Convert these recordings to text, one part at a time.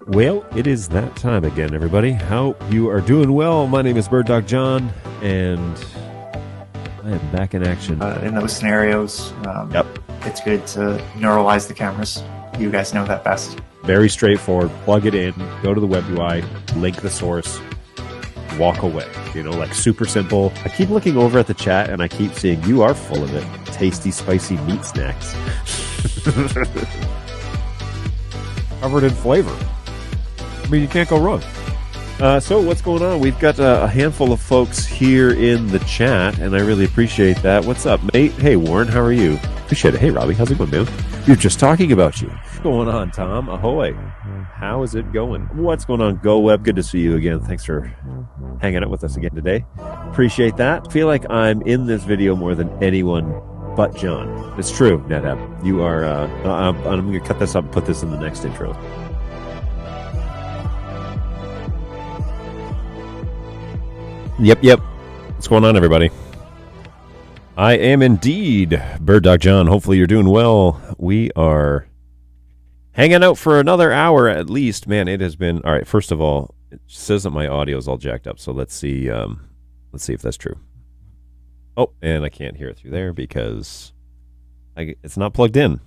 Well, it is that time again, everybody. Hope you are doing well. My name is Bird Dog John, and I am back in action. In those scenarios, it's good to neuralize the cameras. You guys know that best. Very straightforward. Plug it in, go to the web UI, link the source, walk away. You know, like super simple. I keep looking over at the chat, and I keep seeing you are full of it. Tasty, spicy meat snacks. Covered in flavor. I mean, you can't go wrong. So what's going on? We've got a handful of folks here in the chat, and I really appreciate that. What's up, mate? Hey, Warren, how are you? Appreciate it. Hey, Robbie, how's it going, man? You're just talking about you. What's going on, Tom? Ahoy. How is it going? What's going on, Go Web? Good to see you again. Thanks for hanging out with us again today. Appreciate that. Feel like I'm in this video more than anyone but John. It's true, NetApp. You are, I'm going to cut this up and put this in the next intro. Yep. What's going on, everybody? I am indeed Bird Dog John. Hopefully you're doing well. We are hanging out for another hour at least. Man, it has been... All right, first of all, it says that my audio is all jacked up, so let's see if that's true. Oh, and I can't hear it through there because it's not plugged in.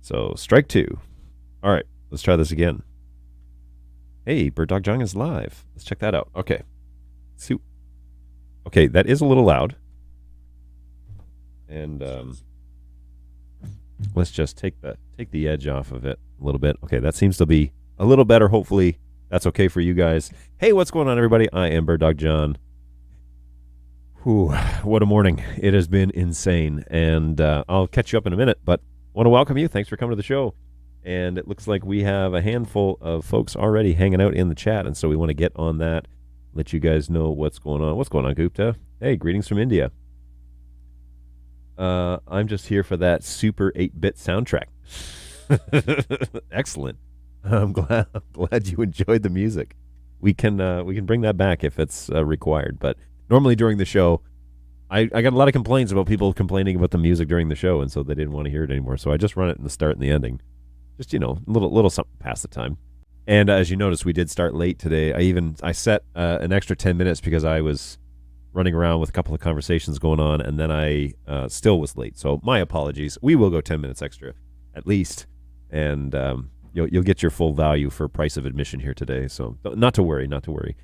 So, strike two. All right, let's try this again. Hey, Bird Dog John is live. Let's check that out. Okay. Okay, that is a little loud. And let's just take the edge off of it a little bit. Okay, that seems to be a little better. Hopefully that's okay for you guys. Hey, what's going on, everybody? I am Bird Dog John. Whew, what a morning. It has been insane. And I'll catch you up in a minute, but I want to welcome you. Thanks for coming to the show. And it looks like we have a handful of folks already hanging out in the chat, and so we want to get on that. Let you guys know what's going on. What's going on, Gupta? Hey, greetings from India. I'm just here for that super 8-bit soundtrack. Excellent. I'm glad you enjoyed the music. We can bring that back if it's required. But normally during the show, I got a lot of complaints about people complaining about the music during the show, and so they didn't want to hear it anymore. So I just run it in the start and the ending. Just, you know, a little something past the time. And as you noticed, we did start late today. I set an extra 10 minutes because I was running around with a couple of conversations going on, and then I still was late. So my apologies. We will go 10 minutes extra, at least, and you'll get your full value for price of admission here today. So not to worry.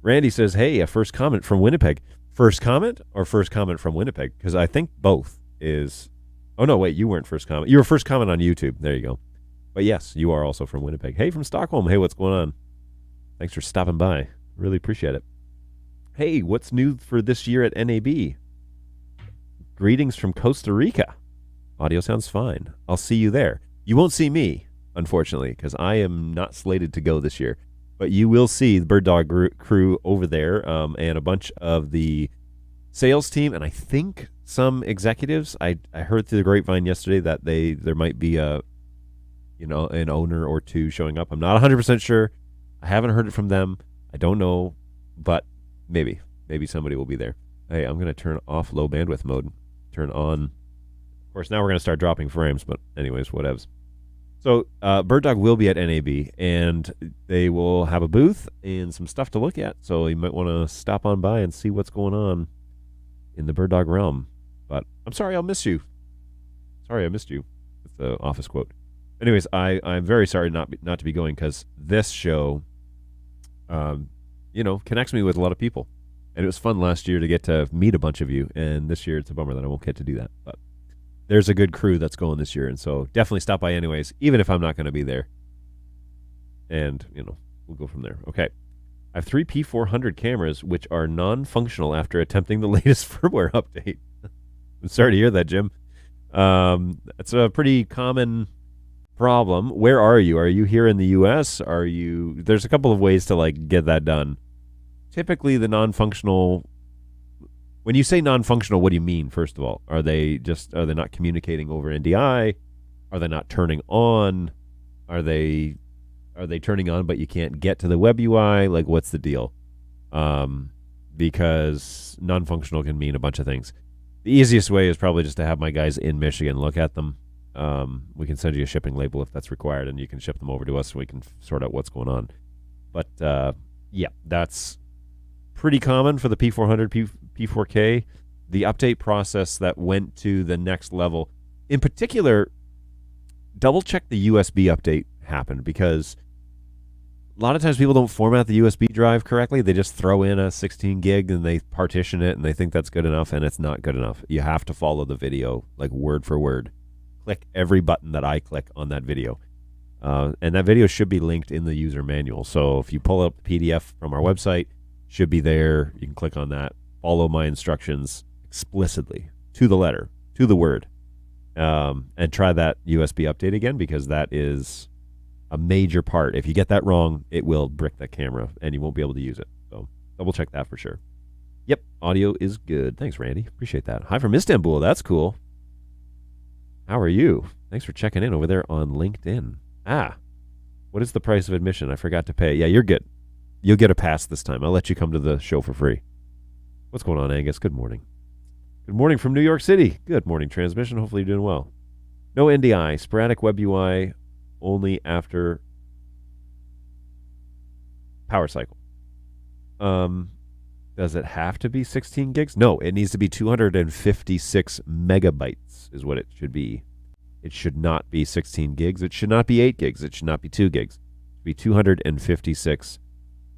Randy says, hey, a first comment from Winnipeg. First comment or first comment from Winnipeg? Because I think both is... Oh, no, wait, you weren't first comment. You were first comment on YouTube. There you go. But yes, you are also from Winnipeg. Hey, from Stockholm. Hey, what's going on? Thanks for stopping by. Really appreciate it. Hey, what's new for this year at NAB? Greetings from Costa Rica. Audio sounds fine. I'll see you there. You won't see me, unfortunately, because I am not slated to go this year. But you will see the Bird Dog crew over there, and a bunch of the sales team, and I think some executives. I heard through the grapevine yesterday that there might be an owner or two showing up. I'm not 100% sure. I haven't heard it from them. I don't know, but maybe somebody will be there. Hey, I'm going to turn off low bandwidth mode. Turn on. Of course, now we're going to start dropping frames, but anyways, whatevs. So, Bird Dog will be at NAB, and they will have a booth and some stuff to look at, so you might want to stop on by and see what's going on in the Bird Dog realm. But I'm sorry I'll miss you. Sorry I missed you. It's the office quote. Anyways, I'm very sorry not to be going, because this show, connects me with a lot of people. And it was fun last year to get to meet a bunch of you, and this year it's a bummer that I won't get to do that. But there's a good crew that's going this year, and so definitely stop by anyways, even if I'm not going to be there. And, we'll go from there. Okay. I have 3 P400 cameras, which are non-functional after attempting the latest firmware update. I'm sorry to hear that, Jim. It's a pretty common problem. Where are you? Are you here in the U.S.? There's a couple of ways to get that done. Typically, the non-functional. When you say non-functional, what do you mean? First of all, are they not communicating over NDI? Are they not turning on? Are they turning on but you can't get to the web UI? What's the deal? Because non-functional can mean a bunch of things. The easiest way is probably just to have my guys in Michigan look at them We can send you a shipping label if that's required, and you can ship them over to us so we can sort out what's going on. But yeah, that's pretty common for the P400, P4K. The update process that went to the next level, in particular, double check the USB update happened, because a lot of times people don't format the USB drive correctly. They just throw in a 16 gig and they partition it and they think that's good enough, and it's not good enough. You have to follow the video like word for word. Click every button that I click on that video. And that video should be linked in the user manual. So if you pull up the PDF from our website, should be there. You can click on that. Follow my instructions explicitly, to the letter, to the word. And try that USB update again, because that is a major part. If you get that wrong, it will brick the camera and you won't be able to use it. So double check that for sure. Yep, audio is good. Thanks, Randy. Appreciate that. Hi from Istanbul. That's cool. How are you? Thanks for checking in over there on LinkedIn. What is the price of admission? I forgot to pay. Yeah, you're good. You'll get a pass this time. I'll let you come to the show for free. What's going on, Angus? Good morning. Good morning from New York City. Good morning, transmission. Hopefully you're doing well. No NDI. Sporadic web UI only after power cycle. Does it have to be 16 gigs? No, it needs to be 256 megabytes is what it should be. It should not be 16 gigs. It should not be 8 gigs. It should not be 2 gigs. It should be 256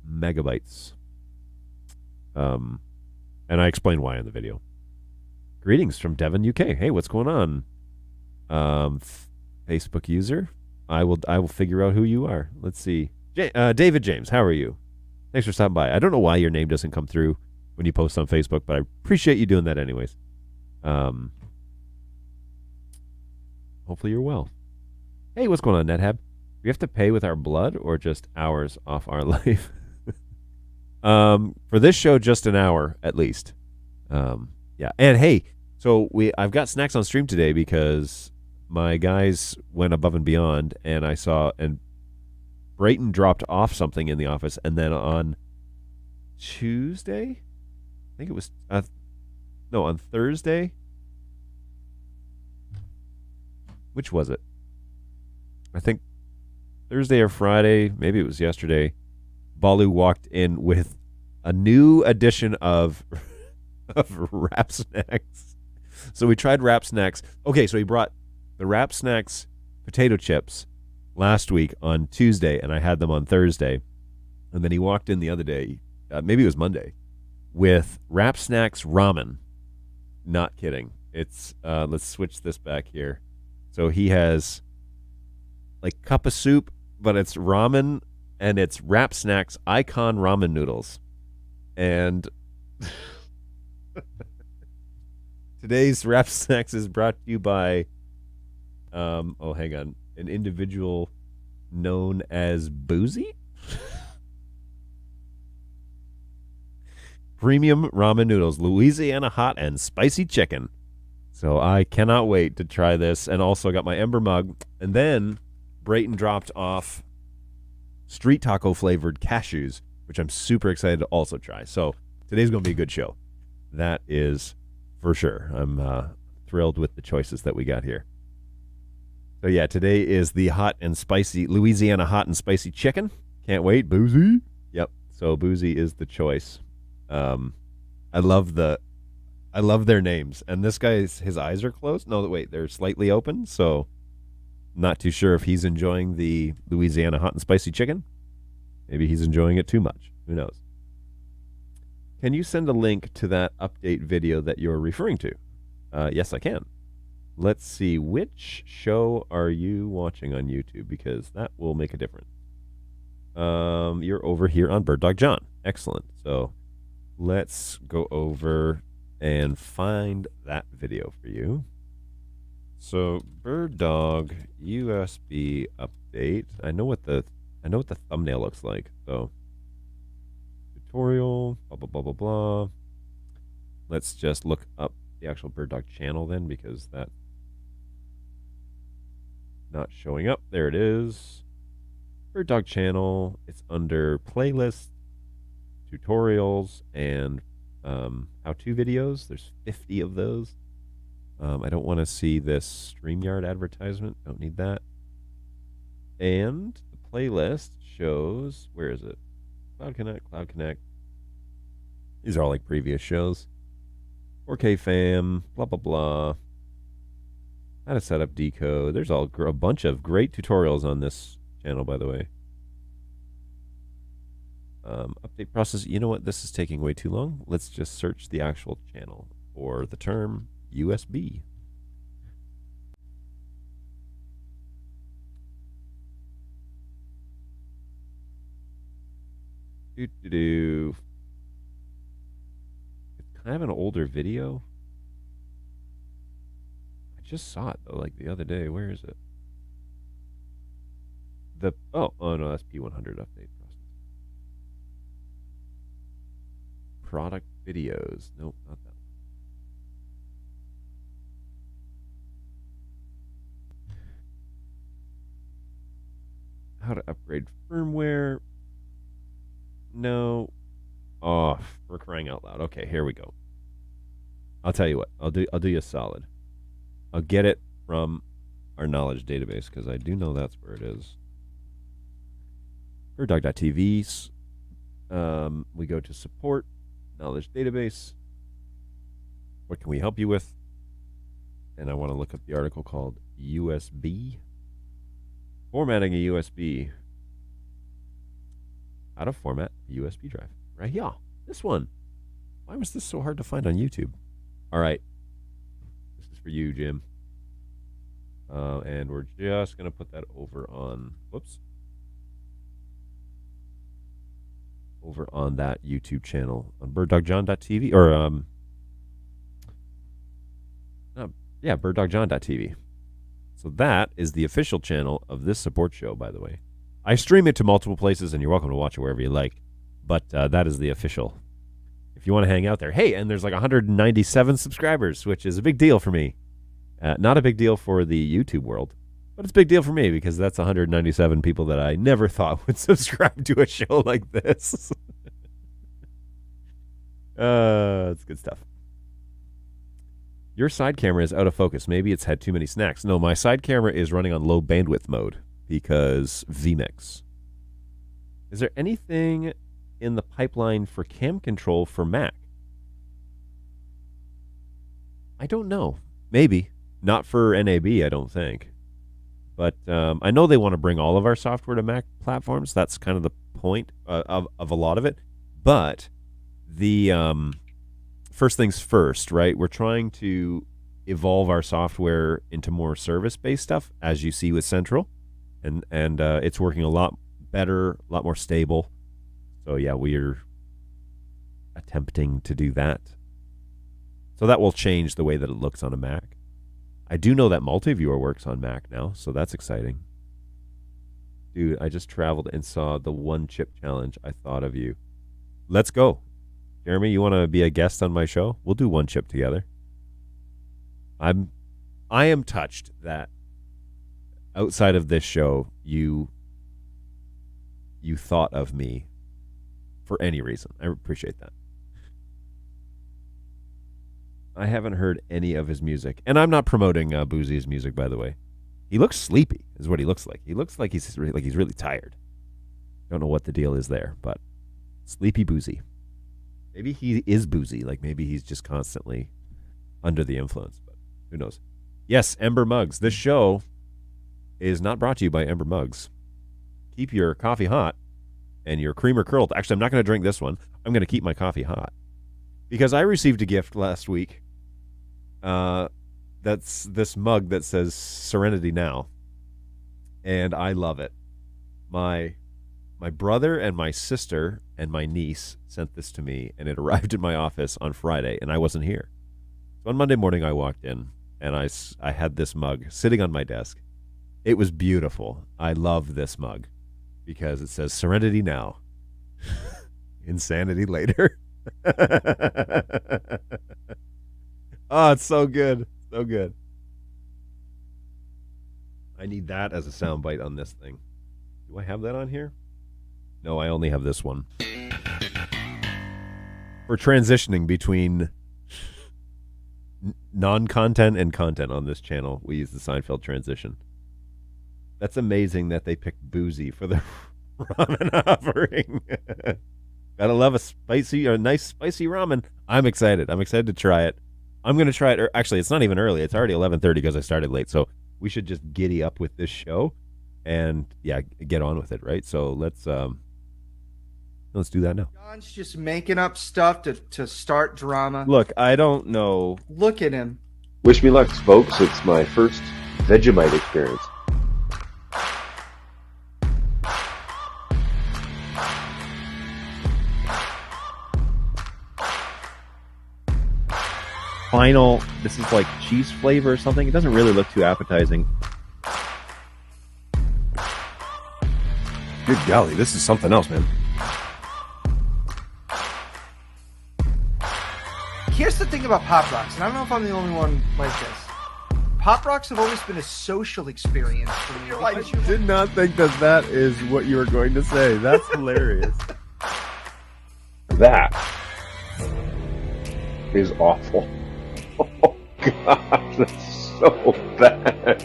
megabytes. And I explain why in the video. Greetings from Devon, UK. Hey, what's going on? Facebook user. I will figure out who you are. Let's see. David James, how are you? Thanks for stopping by. I don't know why your name doesn't come through when you post on Facebook, but I appreciate you doing that anyways. Hopefully you're well. Hey, what's going on, NetHab? Do we have to pay with our blood or just hours off our life? For this show, just an hour at least. Yeah. And hey, so I've got snacks on stream today because my guys went above and beyond, and I saw, and Brayton dropped off something in the office, and then on Tuesday, I think it was, on Thursday. Which was it? I think Thursday or Friday, maybe it was yesterday. Balu walked in with a new edition of Wrap Snacks. So we tried Wrap Snacks. Okay, so he brought the Wrap Snacks potato chips last week on Tuesday, and I had them on Thursday. And then he walked in the other day, maybe it was Monday, with Wrap Snacks ramen. Not kidding. It's let's switch this back here. So he has like cup of soup, but it's ramen, and it's Wrap Snacks Icon ramen noodles. And today's Wrap Snacks is brought to you by, hang on, an individual known as Boozy? Premium ramen noodles, Louisiana hot and spicy chicken. So I cannot wait to try this, and also got my Ember mug. And then Brayton dropped off street taco flavored cashews, which I'm super excited to also try. So today's going to be a good show. That is for sure. I'm thrilled with the choices that we got here. So yeah, today is the hot and spicy, Louisiana hot and spicy chicken. Can't wait. Boozy? Yep. So Boozy is the choice. I love their names. And this guy's, his eyes are closed. No, wait, they're slightly open. So not too sure if he's enjoying the Louisiana hot and spicy chicken. Maybe he's enjoying it too much. Who knows? Can you send a link to that update video that you're referring to? Yes, I can. Let's see. Which show are you watching on YouTube? Because that will make a difference. You're over here on Bird Dog John. Excellent. So let's go over and find that video for you. So Bird Dog USB update. I know what the thumbnail looks like. So tutorial, blah blah blah blah blah. Let's just look up the actual Bird Dog channel then, because that's not showing up. There it is. Bird Dog channel. It's under playlists, tutorials, and how-to videos. There's 50 of those. I don't want to see this StreamYard advertisement. Don't need that. And the playlist shows, where is it? Cloud Connect. These are all like previous shows. 4K fam, blah, blah, blah. How to set up decode. There's a bunch of great tutorials on this channel, by the way. Update process. You know what? This is taking way too long. Let's just search the actual channel for the term USB. It's kind of an older video. I just saw it though, like the other day. Where is it? Oh no, that's P100 update process. Product videos. Nope, not that one. How to upgrade firmware. No. Oh, for crying out loud. Okay, here we go. I'll tell you what. I'll do you a solid. I'll get it from our knowledge database because I do know that's where it is. Birdog.tv. We go to support, knowledge database. What can we help you with? And I want to look up the article called USB. Formatting a USB. How to format a USB drive. Right here. This one. Why was this so hard to find on YouTube? All right. This is for you, Jim. And we're just going to put that over on, over on that YouTube channel on birddogjohn.tv or, birddogjohn.tv. So that is the official channel of this support show, by the way. I stream it to multiple places, and you're welcome to watch it wherever you like. But that is the official. If you want to hang out there. Hey, and there's like 197 subscribers, which is a big deal for me. Not a big deal for the YouTube world, but it's a big deal for me because that's 197 people that I never thought would subscribe to a show like this. It's good stuff. Your side camera is out of focus. Maybe it's had too many snacks. No, my side camera is running on low bandwidth mode because vMix. Is there anything in the pipeline for cam control for Mac? I don't know. Maybe. Not for NAB, I don't think. But I know they want to bring all of our software to Mac platforms. That's kind of the point of a lot of it. But the first things first, right? We're trying to evolve our software into more service-based stuff, as you see with Central. And it's working a lot better, a lot more stable. So, yeah, we're attempting to do that. So that will change the way that it looks on a Mac. I do know that Multiviewer works on Mac now, so that's exciting. Dude, I just traveled and saw the one chip challenge. I thought of you. Let's go. Jeremy, you want to be a guest on my show? We'll do one chip together. I am touched that outside of this show, you thought of me for any reason. I appreciate that. I haven't heard any of his music. And I'm not promoting Boozy's music, by the way. He looks sleepy, is what he looks like. He looks like he's really tired. Don't know what the deal is there, but sleepy Boozy. Maybe he is boozy. Like maybe he's just constantly under the influence, but who knows? Yes, Ember Mugs. This show is not brought to you by Ember Mugs. Keep your coffee hot and your creamer curled. Actually, I'm not going to drink this one. I'm going to keep my coffee hot because I received a gift last week. That's this mug that says Serenity Now, and I love it. My brother and my sister and my niece sent this to me, and it arrived in my office on Friday, and I wasn't here. So on Monday morning, I walked in, and I had this mug sitting on my desk. It was beautiful. I love this mug because it says Serenity Now, Insanity Later. Oh, it's so good. So good. I need that as a soundbite on this thing. Do I have that on here? No, I only have this one. For transitioning between non-content and content on this channel. We use the Seinfeld transition. That's amazing that they picked Boozy for the ramen offering. Gotta love a nice spicy ramen. I'm excited. I'm excited to try it. I'm gonna try it. Actually, it's not even early. It's already 11:30 because I started late. So we should just giddy up with this show, and yeah, get on with it, right? So let's do that now. John's just making up stuff to start drama. Look, I don't know. Look at him. Wish me luck, folks. It's my first Vegemite experience. Final, this is like cheese flavor or something. It doesn't really look too appetizing. Good golly, this is something else, man. Here's the thing about Pop Rocks, and I don't know if I'm the only one like this. Pop Rocks have always been a social experience for me. I did not think that is what you were going to say. That's hilarious. That is awful. Oh, gosh, that's so bad.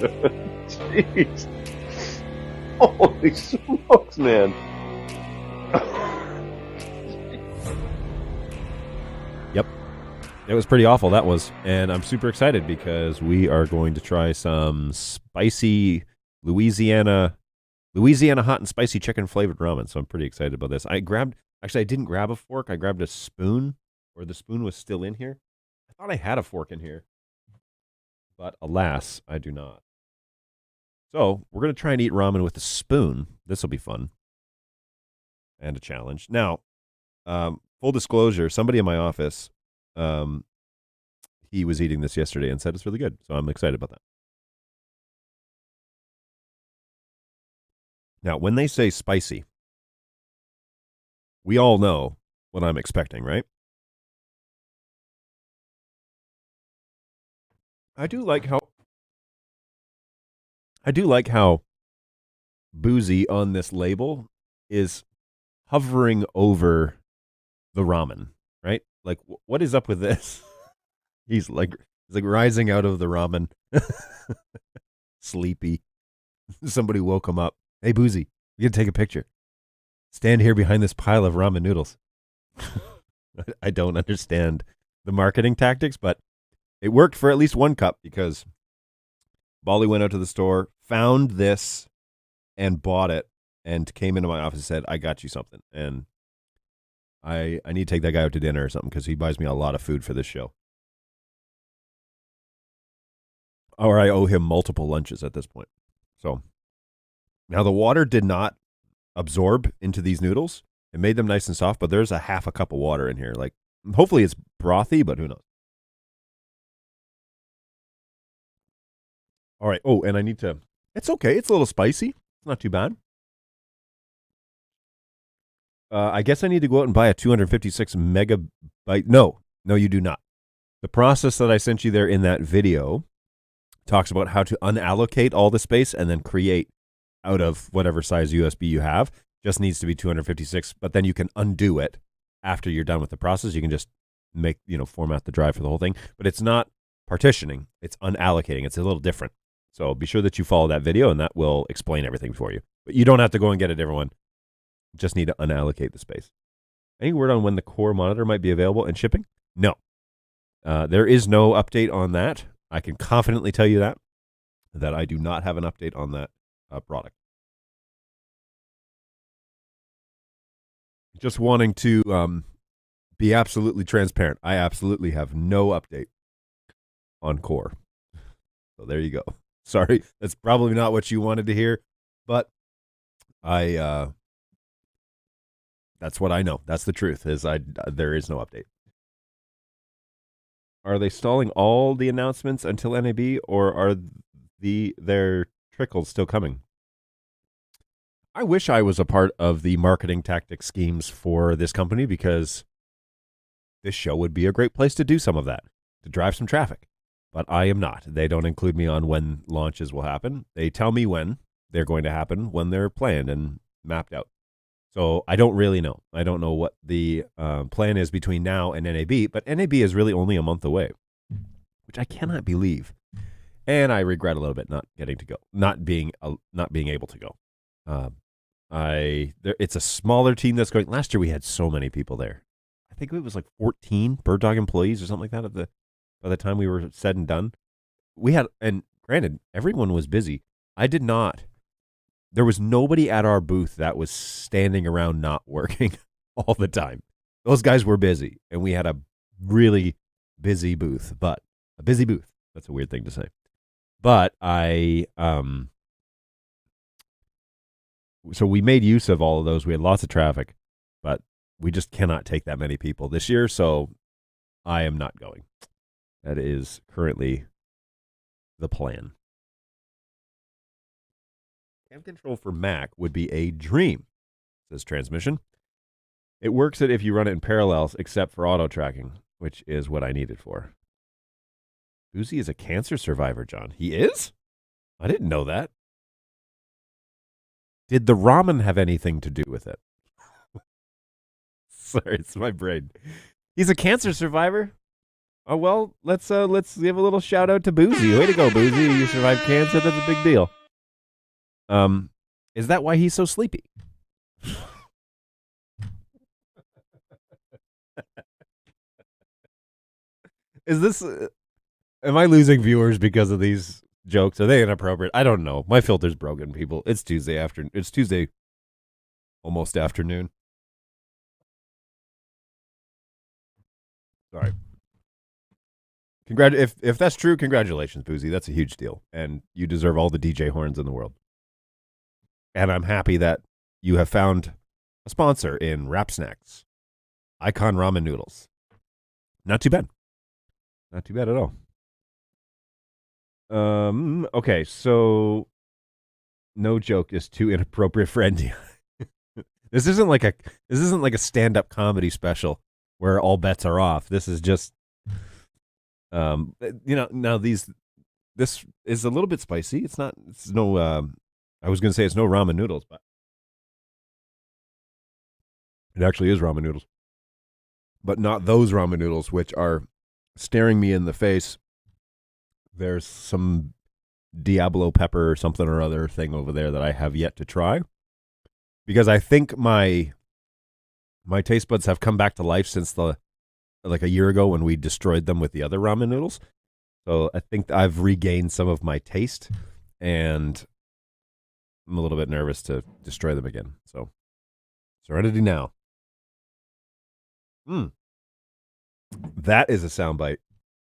Jeez. Holy smokes, man. Yep. It was pretty awful, that was. And I'm super excited because we are going to try some spicy Louisiana hot and spicy chicken flavored ramen. So I'm pretty excited about this. I didn't grab a fork. I grabbed a spoon, or the spoon was still in here. I thought I had a fork in here, but alas, I do not. So we're going to try and eat ramen with a spoon. This will be fun and a challenge. Now, full disclosure, somebody in my office, he was eating this yesterday and said it's really good. So I'm excited about that. Now, when they say spicy, we all know what I'm expecting, right? I do like how Boozy on this label is hovering over the ramen, right? Like, what is up with this? He's like rising out of the ramen, sleepy. Somebody woke him up. Hey, Boozy, we gotta take a picture. Stand here behind this pile of ramen noodles. I don't understand the marketing tactics, but it worked for at least one cup because Bolly went out to the store, found this, and bought it, and came into my office and said, I got you something. And I need to take that guy out to dinner or something because he buys me a lot of food for this show. Or I owe him multiple lunches at this point. So now the water did not absorb into these noodles. It made them nice and soft, but there's a half a cup of water in here. Like, hopefully it's brothy, but who knows? All right. Oh, and I need to... It's okay. It's a little spicy. It's not too bad. I guess I need to go out and buy a 256 megabyte... No, you do not. The process that I sent you there in that video talks about how to unallocate all the space and then create out of whatever size USB you have. Just needs to be 256, but then you can undo it after you're done with the process. You can just format the drive for the whole thing. But it's not partitioning. It's unallocating. It's a little different. So be sure that you follow that video, and that will explain everything for you. But you don't have to go and get it, everyone. Just need to unallocate the space. Any word on when the Core monitor might be available and shipping? No. There is no update on that. I can confidently tell you that I do not have an update on that product. Just wanting to be absolutely transparent. I absolutely have no update on Core. So there you go. Sorry, that's probably not what you wanted to hear, but that's what I know. That's the truth. There is no update. Are they stalling all the announcements until NAB, or are their trickles still coming? I wish I was a part of the marketing tactic schemes for this company because this show would be a great place to do some of that, to drive some traffic. But I am not. They don't include me on when launches will happen. They tell me when they're going to happen, when they're planned and mapped out. So I don't really know. I don't know what the plan is between now and NAB, but NAB is really only a month away. which I cannot believe. And I regret a little bit not getting to go, not being able to go. It's a smaller team that's going. Last year we had so many people there. I think it was like 14 Bird Dog employees or something like that by the time we were said and done. We had, and granted, everyone was busy. There was nobody at our booth that was standing around not working all the time. Those guys were busy, and we had a really busy booth, but a busy booth. That's a weird thing to say. But so we made use of all of those. We had lots of traffic, but we just cannot take that many people this year, so I am not going. That is currently the plan. Cam control for Mac would be a dream, says Transmission. It works if you run it in parallels, except for auto tracking, which is what I need it for. Boozy is a cancer survivor, John. He is? I didn't know that. Did the ramen have anything to do with it? Sorry, it's my brain. He's a cancer survivor. Oh well, let's give a little shout out to Boozy. Way to go, Boozy! You survived cancer. That's a big deal. Is that why he's so sleepy? Is this? Am I losing viewers because of these jokes? Are they inappropriate? I don't know. My filter's broken, people. It's Tuesday afternoon. It's Tuesday, almost afternoon. Sorry. If that's true, congratulations, Boozy. That's a huge deal, and you deserve all the DJ horns in the world. And I'm happy that you have found a sponsor in Wrap Snacks, Icon Ramen Noodles. Not too bad. Not too bad at all. Okay, so no joke is too inappropriate for NDI. This isn't like a stand-up comedy special where all bets are off. This is just now this is a little bit spicy. It's no I was going to say it's no ramen noodles, but it actually is ramen noodles. But not those ramen noodles which are staring me in the face. There's some Diablo pepper or something or other thing over there that I have yet to try, because I think my taste buds have come back to life since like a year ago when we destroyed them with the other ramen noodles. So I think I've regained some of my taste, and I'm a little bit nervous to destroy them again. So Serenity now. That is a soundbite.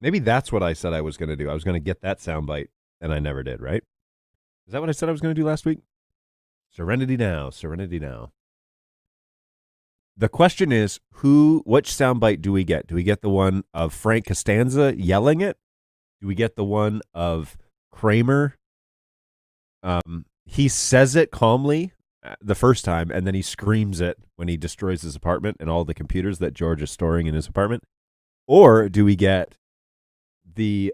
Maybe that's what I said I was going to do. I was going to get that soundbite, and I never did, right? Is that what I said I was going to do last week? Serenity now, Serenity now. The question is, which soundbite do we get? Do we get the one of Frank Costanza yelling it? Do we get the one of Kramer? He says it calmly the first time, and then he screams it when he destroys his apartment and all the computers that George is storing in his apartment. Or do we get the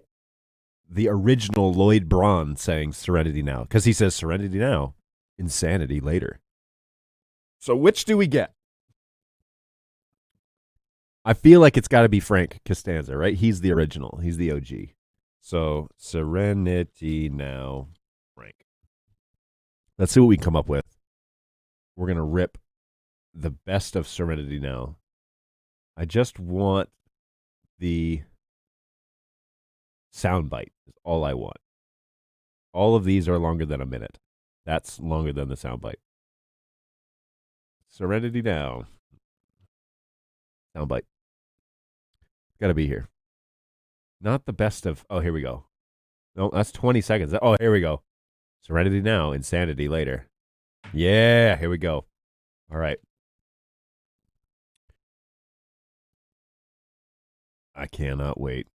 original Lloyd Braun saying Serenity now? Because he says Serenity now, insanity later. So which do we get? I feel like it's got to be Frank Costanza, right? He's the original. He's the OG. So Serenity now, Frank. Let's see what we can come up with. We're going to rip the best of Serenity now. I just want the soundbite is all I want. All of these are longer than a minute. That's longer than the soundbite. Serenity now. Soundbite. Got to be here. Not the best of... Oh, here we go. No, that's 20 seconds. Oh, here we go. Serenity now, insanity later. Yeah, here we go. All right. I cannot wait.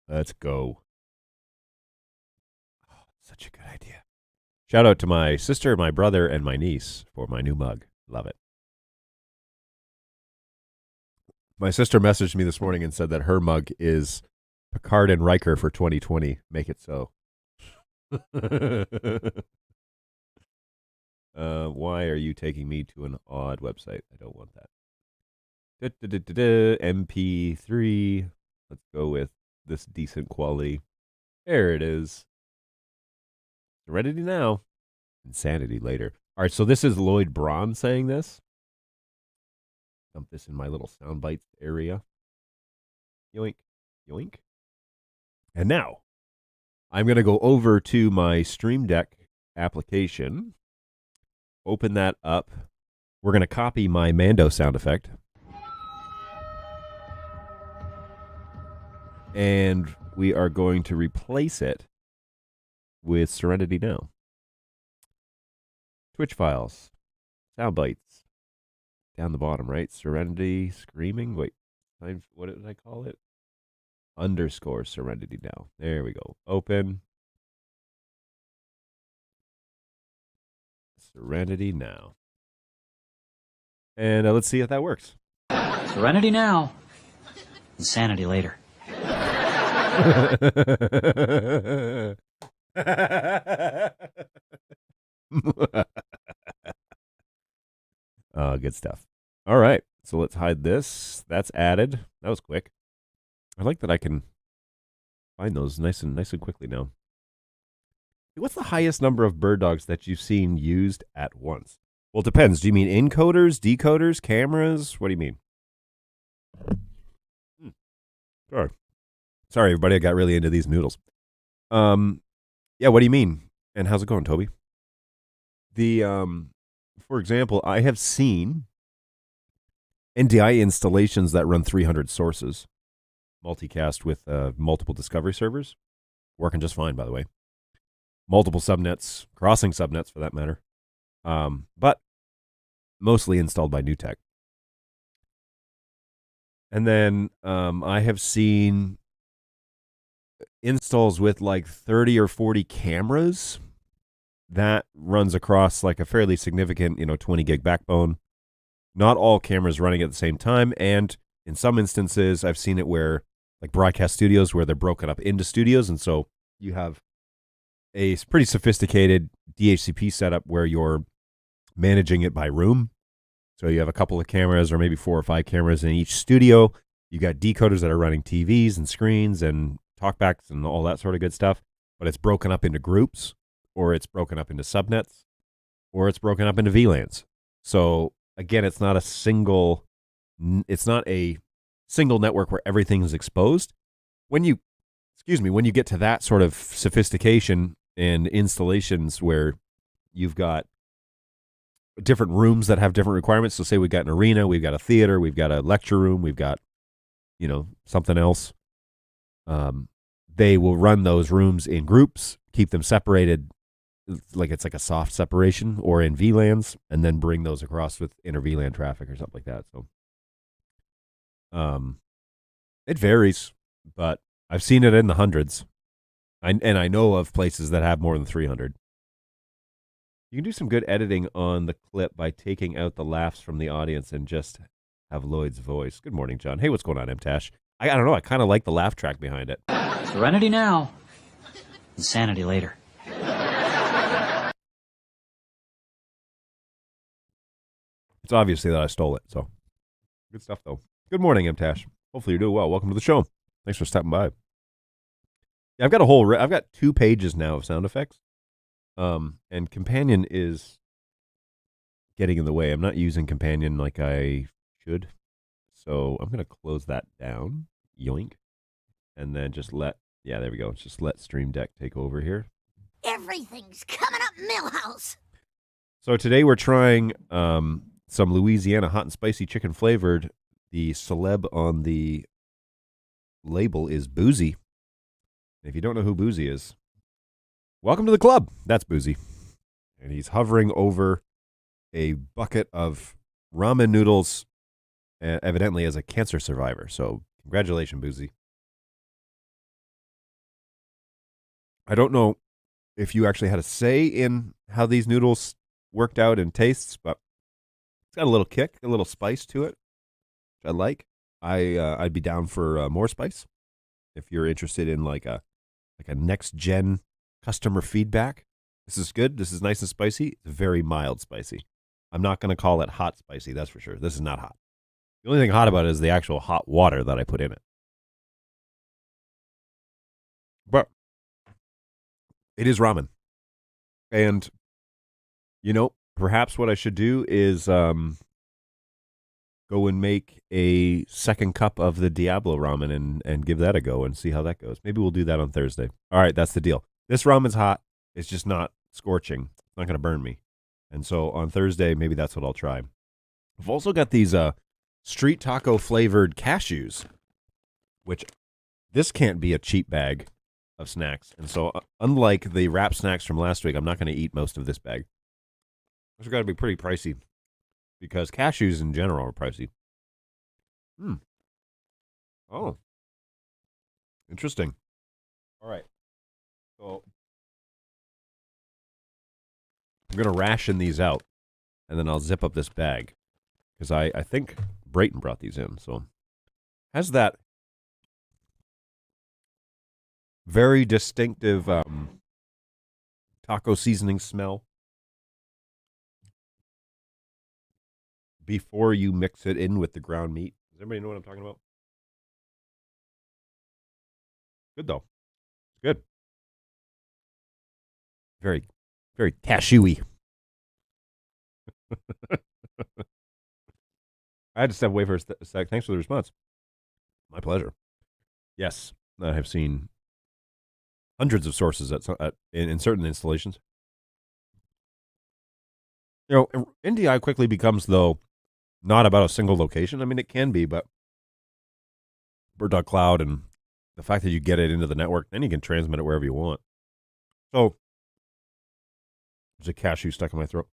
Let's go. Oh, such a good idea. Shout out to my sister, my brother, and my niece for my new mug. Love it. My sister messaged me this morning and said that her mug is Picard and Riker for 2020. Make it so. Why are you taking me to an odd website? I don't want that. MP3. Let's go with this decent quality. There it is. Serenity now, insanity later. All right, so this is Lloyd Braun saying this. Dump this in my little sound bites area. Yoink, yoink. And now, I'm going to go over to my Stream Deck application. Open that up. We're going to copy my Mando sound effect. And we are going to replace it with Serenity Now. Twitch files. Sound bites. Down the bottom, right? Serenity screaming. Wait, what did I call it? _ Serenity Now. There we go. Open. Serenity Now. And let's see if that works. Serenity now, insanity later. Oh, good stuff. All right, so let's hide this. That's added. That was quick. I like that I can find those nice and quickly now. What's the highest number of bird dogs that you've seen used at once? Well, it depends. Do you mean encoders, decoders, cameras? What do you mean? Sorry, everybody. I got really into these noodles. Yeah, what do you mean? And how's it going, Toby? For example, I have seen NDI installations that run 300 sources, multicast with multiple Discovery servers, working just fine, by the way. Multiple subnets, crossing subnets for that matter, but mostly installed by New Tech. And then I have seen installs with like 30 or 40 cameras. That runs across like a fairly significant, 20 gig backbone. Not all cameras running at the same time. And in some instances, I've seen it where like broadcast studios where they're broken up into studios. And so you have a pretty sophisticated DHCP setup where you're managing it by room. So you have a couple of cameras or maybe 4 or 5 cameras in each studio. You got decoders that are running TVs and screens and talkbacks and all that sort of good stuff. But it's broken up into groups, or it's broken up into subnets, or it's broken up into VLANs. So again, it's not a single network where everything is exposed. When you get to that sort of sophistication and installations where you've got different rooms that have different requirements. So say we've got an arena, we've got a theater, we've got a lecture room, we've got, something else. They will run those rooms in groups, keep them separated like it's like a soft separation, or in VLANs, and then bring those across with inter VLAN traffic or something like that. So it varies, but I've seen it in the hundreds. And I know of places that have more than 300. You can do some good editing on the clip by taking out the laughs from the audience and just have Lloyd's voice. Good morning, John. Hey, what's going on, MTash? I don't know. I kind of like the laugh track behind it. Serenity now, insanity later. It's obviously that I stole it, so good stuff, though. Good morning, MTash. Hopefully you're doing well. Welcome to the show. Thanks for stopping by. Yeah, I've got 2 pages now of sound effects, and Companion is getting in the way. I'm not using Companion like I should, so I'm going to close that down. Yoink. And then there we go. Just let Stream Deck take over here. Everything's coming up Millhouse. So today we're trying some Louisiana hot and spicy chicken flavored. The celeb on the label is Boozy. If you don't know who Boozy is, welcome to the club. That's Boozy. And he's hovering over a bucket of ramen noodles, evidently as a cancer survivor. So congratulations, Boozy. I don't know if you actually had a say in how these noodles worked out in tastes, but it's got a little kick, a little spice to it, which I like. I'd be down for more spice if you're interested in like a next gen customer feedback. This is good. This is nice and spicy. It's very mild spicy. I'm not going to call it hot spicy, that's for sure. This is not hot. The only thing hot about it is the actual hot water that I put in it. It is ramen. And, perhaps what I should do is go and make a second cup of the Diablo ramen and give that a go and see how that goes. Maybe we'll do that on Thursday. All right, that's the deal. This ramen's hot. It's just not scorching. It's not going to burn me. And so on Thursday, maybe that's what I'll try. I've also got these street taco flavored cashews, which this can't be a cheap bag of snacks. And so unlike the wrap snacks from last week, I'm not going to eat most of this bag. Those are got to be pretty pricey because cashews in general are pricey. Oh, interesting. All right. So I'm going to ration these out, and then I'll zip up this bag because I think Brayton brought these in. So has that very distinctive taco seasoning smell before you mix it in with the ground meat. Does everybody know what I'm talking about? Good, though. Good. Very, very cashewy. I had to step away for a sec. Thanks for the response. My pleasure. Yes, I have seen hundreds of sources in certain installations. NDI quickly becomes, though, not about a single location. I mean, it can be, but Bird Dog Cloud and the fact that you get it into the network, then you can transmit it wherever you want. So, there's a cashew stuck in my throat.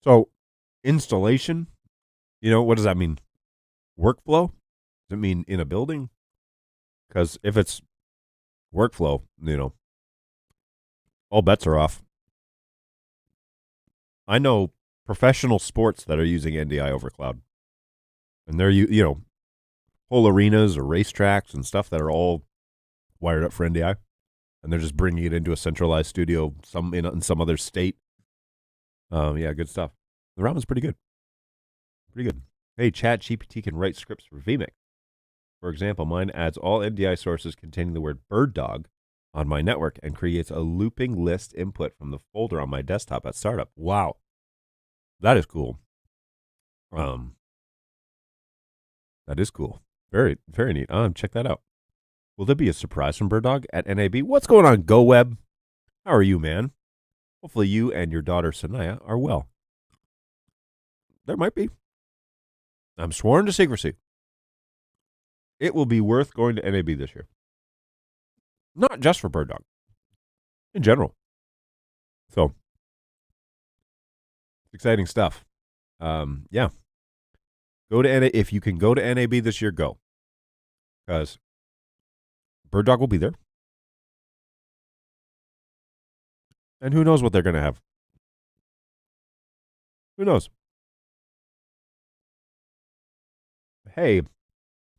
So, installation, what does that mean? Workflow? Does it mean in a building? Because if it's workflow, all bets are off. I know professional sports that are using NDI over cloud. And they're, whole arenas or racetracks and stuff that are all wired up for NDI. And they're just bringing it into a centralized studio in some other state. Yeah, good stuff. The ramen's pretty good. Pretty good. Hey, ChatGPT can write scripts for vMix. For example, mine adds all NDI sources containing the word bird dog on my network and creates a looping list input from the folder on my desktop at startup. Wow. That is cool. That is cool. Very, very neat. Check that out. Will there be a surprise from Bird Dog at NAB? What's going on, GoWeb? How are you, man? Hopefully you and your daughter, Sanaya, are well. There might be. I'm sworn to secrecy. It will be worth going to NAB this year. Not just for Bird Dog. In general. So, exciting stuff. Yeah. Go to NAB. If you can go to NAB this year, go. Because Bird Dog will be there. And who knows what they're going to have. Who knows? Hey,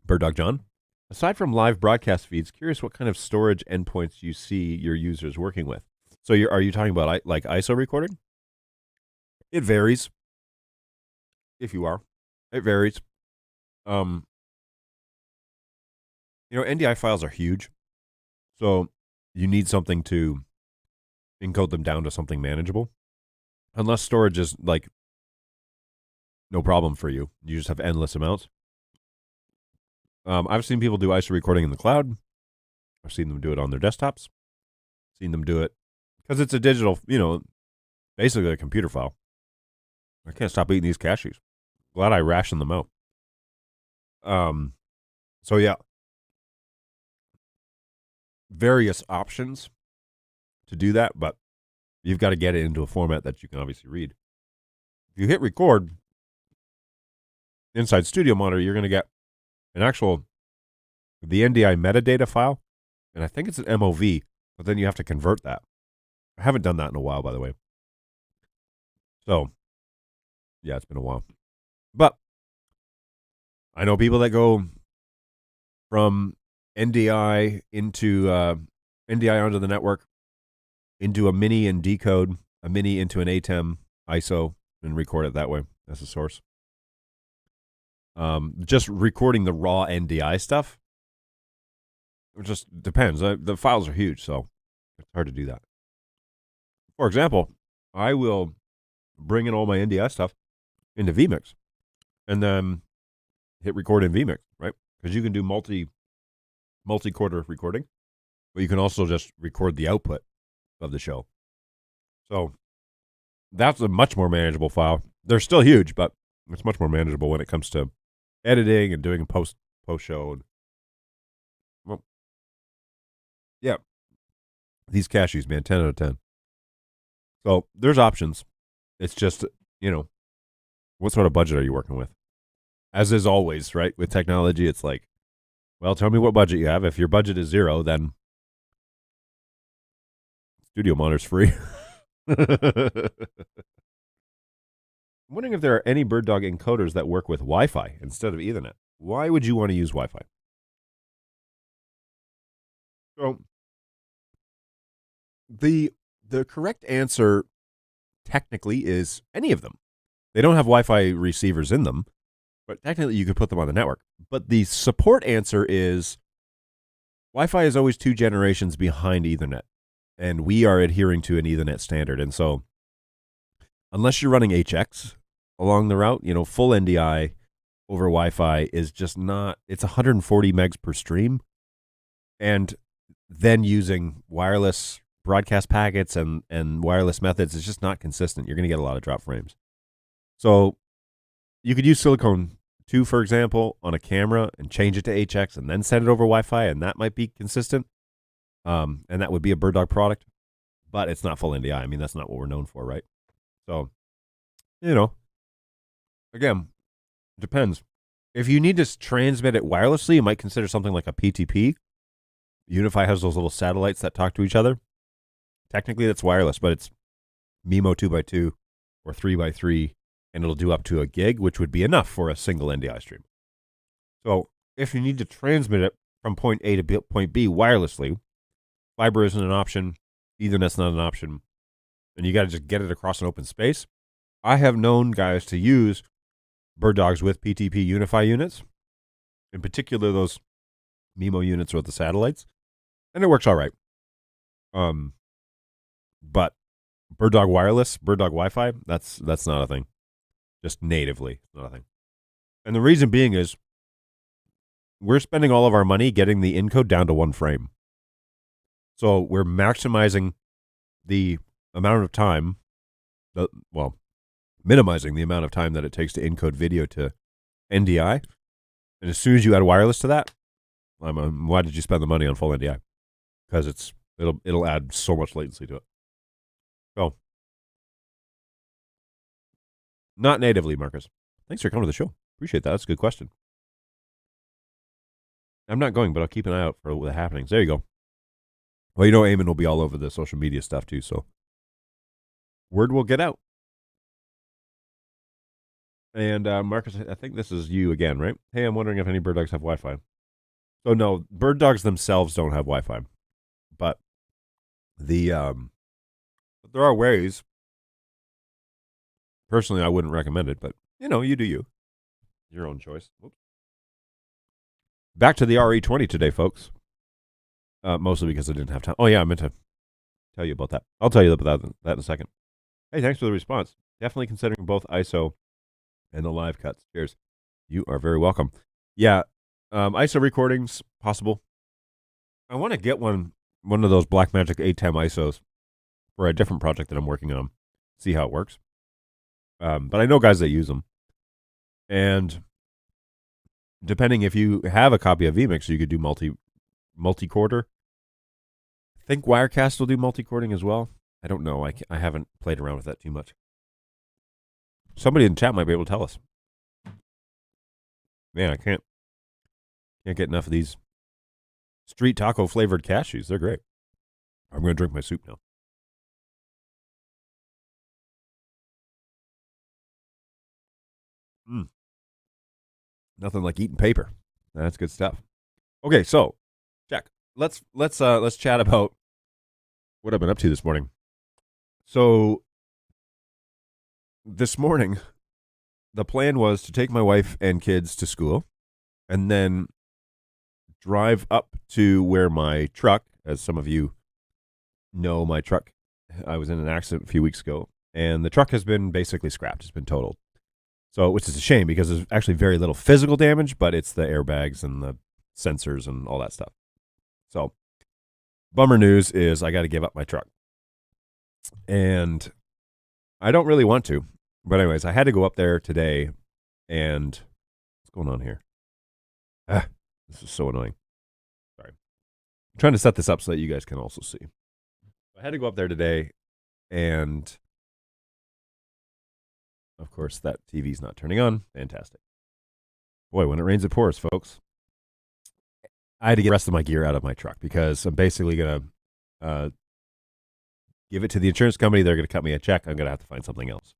Bird Dog John. Aside from live broadcast feeds, curious what kind of storage endpoints you see your users working with. So are you talking about like ISO recording? It varies. If you are. It varies. NDI files are huge. So you need something to encode them down to something manageable. Unless storage is like no problem for you. You just have endless amounts. I've seen people do ISO recording in the cloud. I've seen them do it on their desktops. Seen them do it because it's a digital, basically a computer file. I can't stop eating these cashews. Glad I rationed them out. So yeah, various options to do that, but you've got to get it into a format that you can obviously read. If you hit record inside Studio Monitor, you're going to get the NDI metadata file, and I think it's an MOV, but then you have to convert that. I haven't done that in a while, by the way. So, yeah, it's been a while. But I know people that go from NDI into NDI onto the network, into a mini and decode, a mini into an ATEM ISO, and record it that way as a source. Just recording the raw NDI stuff, it just depends. The files are huge, so it's hard to do that. For example, I will bring in all my NDI stuff into vMix and then hit record in vMix, right? Because you can do multi-quarter recording, but you can also just record the output of the show. So that's a much more manageable file. They're still huge, but it's much more manageable when it comes to editing and doing a post show. And, well, yeah, these cashews, man, 10 out of 10. So there's options. It's just, what sort of budget are you working with? As is always, right? With technology, it's like, well, tell me what budget you have. If your budget is 0, then Studio Monitor's free. I'm wondering if there are any BirdDog encoders that work with Wi-Fi instead of Ethernet. Why would you want to use Wi-Fi? So the correct answer technically is any of them. They don't have Wi-Fi receivers in them, but technically you could put them on the network. But the support answer is Wi-Fi is always 2 generations behind Ethernet, and we are adhering to an Ethernet standard. And so unless you're running HX along the route, full NDI over Wi-Fi is just not, it's 140 megs per stream. And then using wireless broadcast packets and wireless methods is just not consistent. You're going to get a lot of drop frames. So you could use Silicone 2, for example, on a camera and change it to HX and then send it over Wi-Fi, and that might be consistent. And that would be a BirdDog product, but it's not full NDI. I mean, that's not what we're known for, right? So, again, depends. If you need to transmit it wirelessly, you might consider something like a PTP. Unify has those little satellites that talk to each other. Technically, that's wireless, but it's MIMO 2x2 or 3x3, and it'll do up to a gig, which would be enough for a single NDI stream. So if you need to transmit it from point A to point B wirelessly, fiber isn't an option, Ethernet's not an option, and you got to just get it across an open space. I have known guys to use BirdDogs with PTP Unify units, in particular those MIMO units with the satellites, and it works all right. But BirdDog wireless, BirdDog Wi-Fi, that's not a thing. Just natively, not a thing. And the reason being is we're spending all of our money getting the encode down to 1 frame. So we're maximizing the amount of time, minimizing the amount of time that it takes to encode video to NDI. And as soon as you add wireless to that, why did you spend the money on full NDI? Because it'll add so much latency to it. So, not natively, Marcus. Thanks for coming to the show. Appreciate that. That's a good question. I'm not going, but I'll keep an eye out for the happenings. There you go. Well, Eamon will be all over the social media stuff too, so word will get out. And Marcus, I think this is you again, right? Hey, I'm wondering if any BirdDogs have Wi-Fi. So no, BirdDogs themselves don't have Wi-Fi, but there are ways. Personally, I wouldn't recommend it, but you do you. Your own choice. Oops. Back to the RE20 today, folks. Mostly because I didn't have time. Oh yeah, I meant to tell you about that. I'll tell you about that in a second. Hey, thanks for the response. Definitely considering both ISO and the live cuts. Cheers. You are very welcome. Yeah, ISO recordings possible. I want to get one of those Blackmagic ATEM ISOs for a different project that I'm working on. See how it works. But I know guys that use them. And depending if you have a copy of vMix, you could do multi-quarter. I think Wirecast will do multi-quarting as well. I don't know. I haven't played around with that too much. Somebody in chat might be able to tell us. Man, I can't get enough of these street taco flavored cashews. They're great. I'm going to drink my soup now. Nothing like eating paper. That's good stuff. Okay, so check. Let's chat about what I've been up to this morning. So this morning, the plan was to take my wife and kids to school and then drive up to where my truck, as some of you know, my truck I was in an accident a few weeks ago, and the truck has been basically scrapped. It's been totaled. So, which is a shame because there's actually very little physical damage, but it's the airbags and the sensors and all that stuff. So, bummer news is I got to give up my truck. And I don't really want to. But anyways, I had to go up there today, and what's going on here? This is so annoying. Sorry. I'm trying to set this up so that you guys can also see. I had to go up there today, and of course, that TV's not turning on. Fantastic. Boy, when it rains, it pours, folks. I had to get the rest of my gear out of my truck because I'm basically going to give it to the insurance company. They're going to cut me a check. I'm going to have to find something else.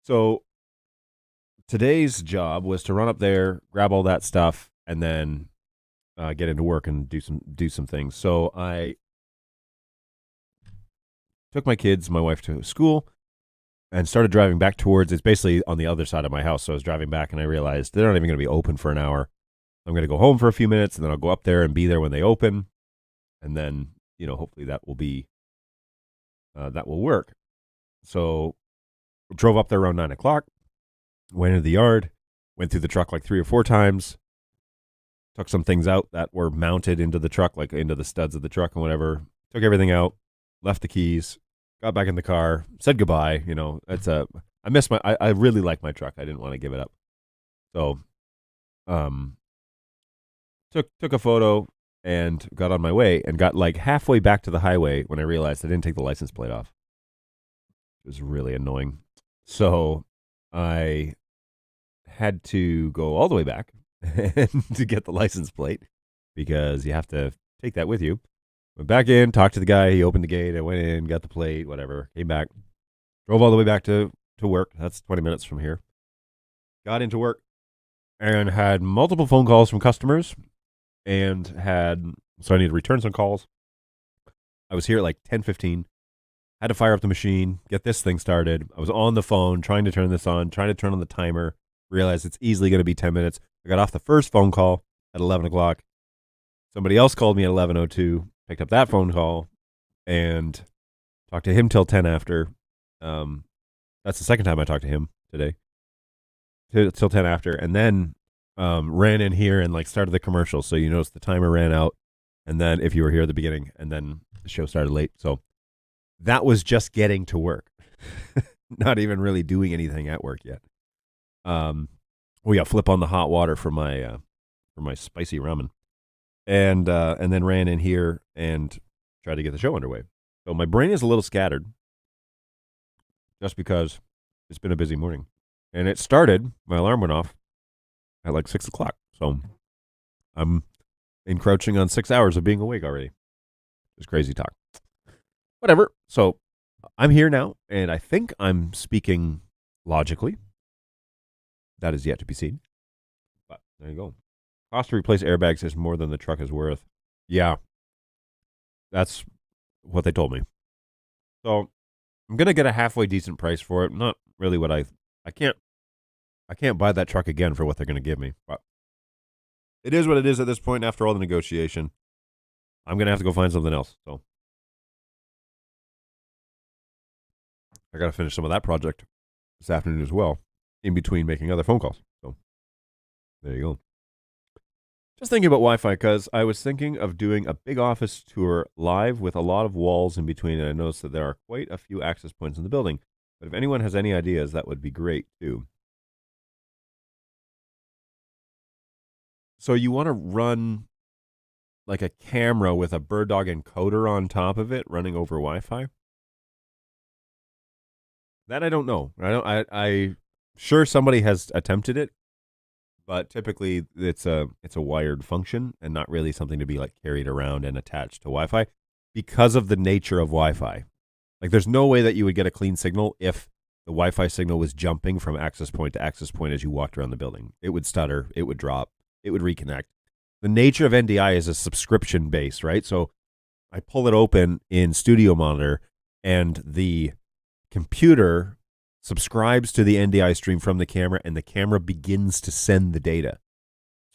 So today's job was to run up there, grab all that stuff, and then get into work and do some things. So I took my kids, my wife to school, and started driving back towards, it's basically on the other side of my house. So I was driving back and I realized they're not even going to be open for an hour. I'm going to go home for a few minutes and then I'll go up there and be there when they open. And then, hopefully that will work. So drove up there around 9 o'clock, went into the yard, went through the truck like 3 or 4 times, took some things out that were mounted into the truck, like into the studs of the truck and whatever, took everything out, left the keys, got back in the car, said goodbye. I really like my truck. I didn't want to give it up. So, took a photo and got on my way and got like halfway back to the highway when I realized I didn't take the license plate off. It was really annoying. So I had to go all the way back to get the license plate because you have to take that with you. Went back in, talked to the guy. He opened the gate. I went in, got the plate, whatever. Came back, drove all the way back to work. That's 20 minutes from here. Got into work and had multiple phone calls from customers so I needed to return some calls. I was here at like 10:15. Had to fire up the machine, get this thing started. I was on the phone trying to turn this on, trying to turn on the timer. Realized it's easily going to be 10 minutes. I got off the first phone call at 11 o'clock. Somebody else called me at 11:02. Picked up that phone call and talked to him till 10 after. That's the second time I talked to him today. Till 10 after. And then ran in here and like started the commercial. So you notice the timer ran out. And then if you were here at the beginning, and then the show started late. So that was just getting to work. Not even really doing anything at work yet. We got flip on the hot water for my spicy ramen. And then ran in here and tried to get the show underway. So my brain is a little scattered just because it's been a busy morning. And it started, my alarm went off at like 6 o'clock. So I'm encroaching on 6 hours of being awake already. It's crazy talk. Whatever. So I'm here now, and I think I'm speaking logically. That is yet to be seen. But there you go. Cost to replace airbags is more than the truck is worth. Yeah. That's what they told me. So I'm going to get a halfway decent price for it. Not really what I can't buy that truck again for what they're going to give me. But it is what it is at this point after all the negotiation. I'm going to have to go find something else. So I got to finish some of that project this afternoon as well, in between making other phone calls. So there you go. Just thinking about Wi-Fi because I was thinking of doing a big office tour live with a lot of walls in between, and I noticed that there are quite a few access points in the building. But if anyone has any ideas, that would be great too. So you want to run like a camera with a bird dog encoder on top of it running over Wi-Fi? That I don't know. I sure somebody has attempted it, but typically it's a wired function and not really something to be like carried around and attached to Wi-Fi because of the nature of Wi-Fi. Like there's no way that you would get a clean signal if the Wi-Fi signal was jumping from access point to access point as you walked around the building. It would stutter, it would drop, it would reconnect. The nature of NDI is a subscription base, right? So I pull it open in Studio Monitor and the computer subscribes to the NDI stream from the camera and the camera begins to send the data.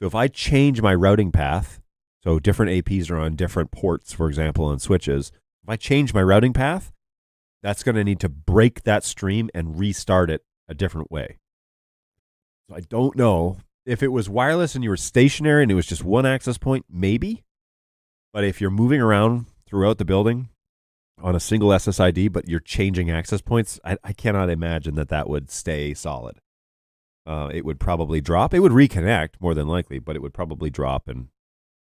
So if I change my routing path, so different APs are on different ports, for example, on switches. If I change my routing path, that's going to need to break that stream and restart it a different way. So I don't know. If it was wireless and you were stationary and it was just one access point, maybe. But if you're moving around throughout the building on a single SSID, but you're changing access points, I cannot imagine that would stay solid. It would probably drop. It would reconnect more than likely, but it would probably drop and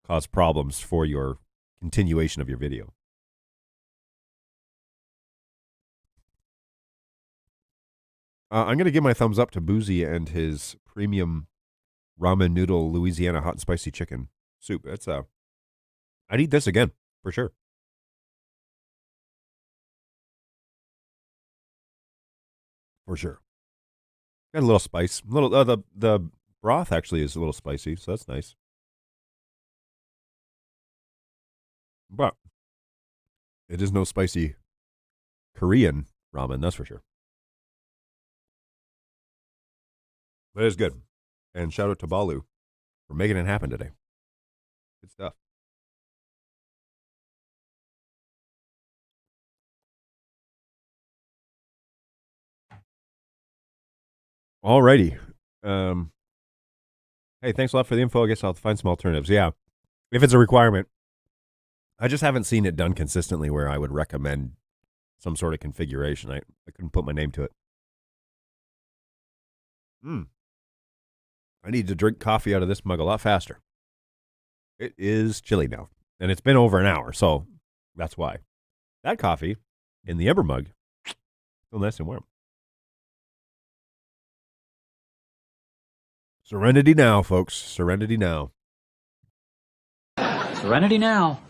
cause problems for your continuation of your video. I'm going to give my thumbs up to Boozy and his premium ramen noodle Louisiana hot and spicy chicken soup. That's I'd eat this again for sure. For sure. Got a little spice. The broth actually is a little spicy, so that's nice. But it is no spicy Korean ramen, that's for sure. But it is good. And shout out to Balu for making it happen today. Good stuff. Alrighty. Hey, thanks a lot for the info. I guess I'll find some alternatives. Yeah. If it's a requirement. I just haven't seen it done consistently where I would recommend some sort of configuration. I couldn't put my name to it. I need to drink coffee out of this mug a lot faster. It is chilly now. And it's been over an hour, so that's why. That coffee in the Ember mug, still nice and warm. Serenity now, folks. Serenity now. Serenity now.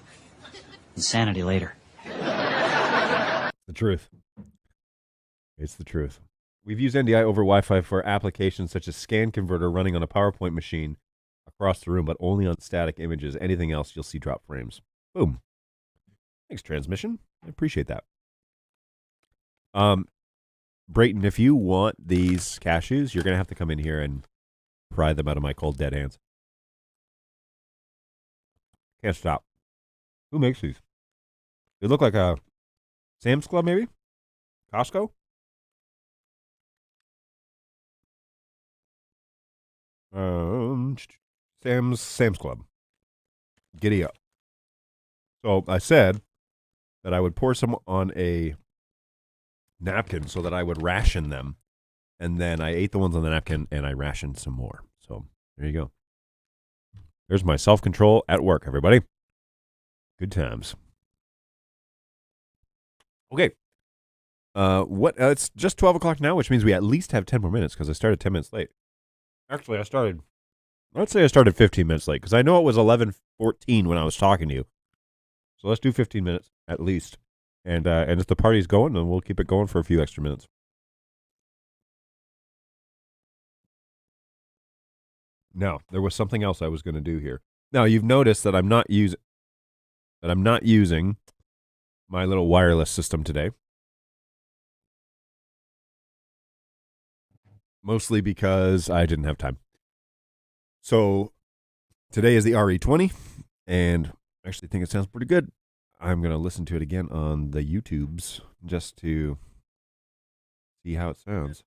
Insanity later. The truth. It's the truth. We've used NDI over Wi-Fi for applications such as scan converter running on a PowerPoint machine across the room, but only on static images. Anything else, you'll see drop frames. Boom. Thanks, transmission. I appreciate that. Brayton, if you want these cashews, you're going to have to come in here and pry them out of my cold, dead hands. Can't stop. Who makes these? They look like a Sam's Club, maybe? Costco? Sam's Club. Giddy up. So I said that I would pour some on a napkin so that I would ration them. And then I ate the ones on the napkin and I rationed some more. So there you go. There's my self-control at work, everybody. Good times. Okay. It's just 12 o'clock now, which means we at least have 10 more minutes because I started 10 minutes late. Actually, let's say I started 15 minutes late because I know it was 11:14 when I was talking to you. So let's do 15 minutes at least. And if the party's going, then we'll keep it going for a few extra minutes. Now, there was something else I was going to do here. Now, you've noticed that I'm not using my little wireless system today. Mostly because I didn't have time. So today is the RE20, and I actually think it sounds pretty good. I'm going to listen to it again on the YouTubes just to see how it sounds.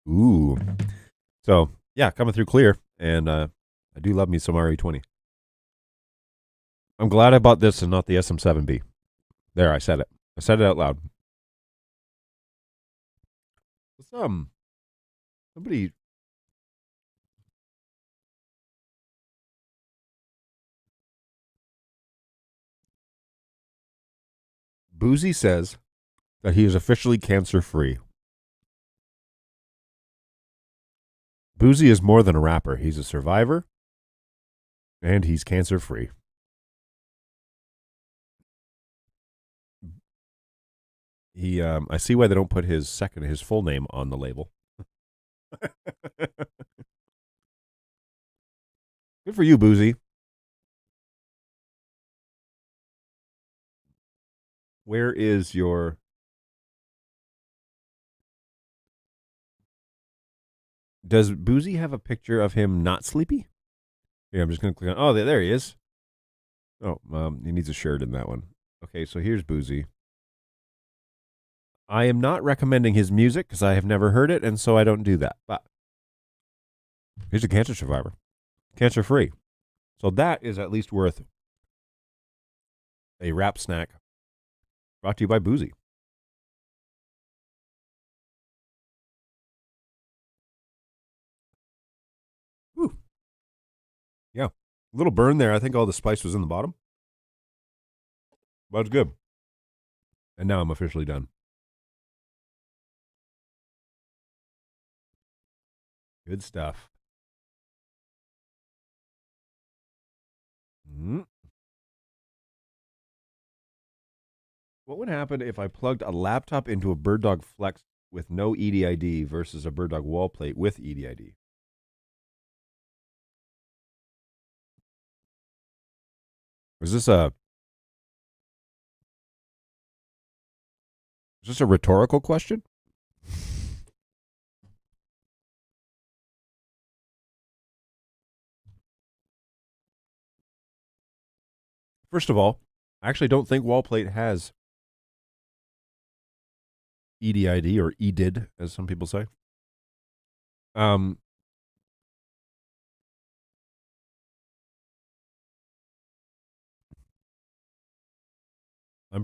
Ooh. So, yeah, coming through clear, and I do love me some RE20. I'm glad I bought this and not the SM7B. There, I said it. I said it out loud. Somebody... Boozy says that he is officially cancer-free. Boozy is more than a rapper. He's a survivor, and he's cancer-free. I see why they don't put his full name on the label. Good for you, Boozy. Where is your... Does Boozy have a picture of him not sleepy? Here, I'm just going to click on... Oh, there he is. Oh, he needs a shirt in that one. Okay, so here's Boozy. I am not recommending his music because I have never heard it, and so I don't do that. But he's a cancer survivor, cancer-free. So that is at least worth a wrap snack brought to you by Boozy. Whew. Yeah. A little burn there. I think all the spice was in the bottom. But it's good. And now I'm officially done. Good stuff. What would happen if I plugged a laptop into a Bird Dog Flex with no EDID versus a Bird Dog wall plate with EDID? Is this a rhetorical question? First of all, I actually don't think wall plate has EDID or EDID, as some people say. I'm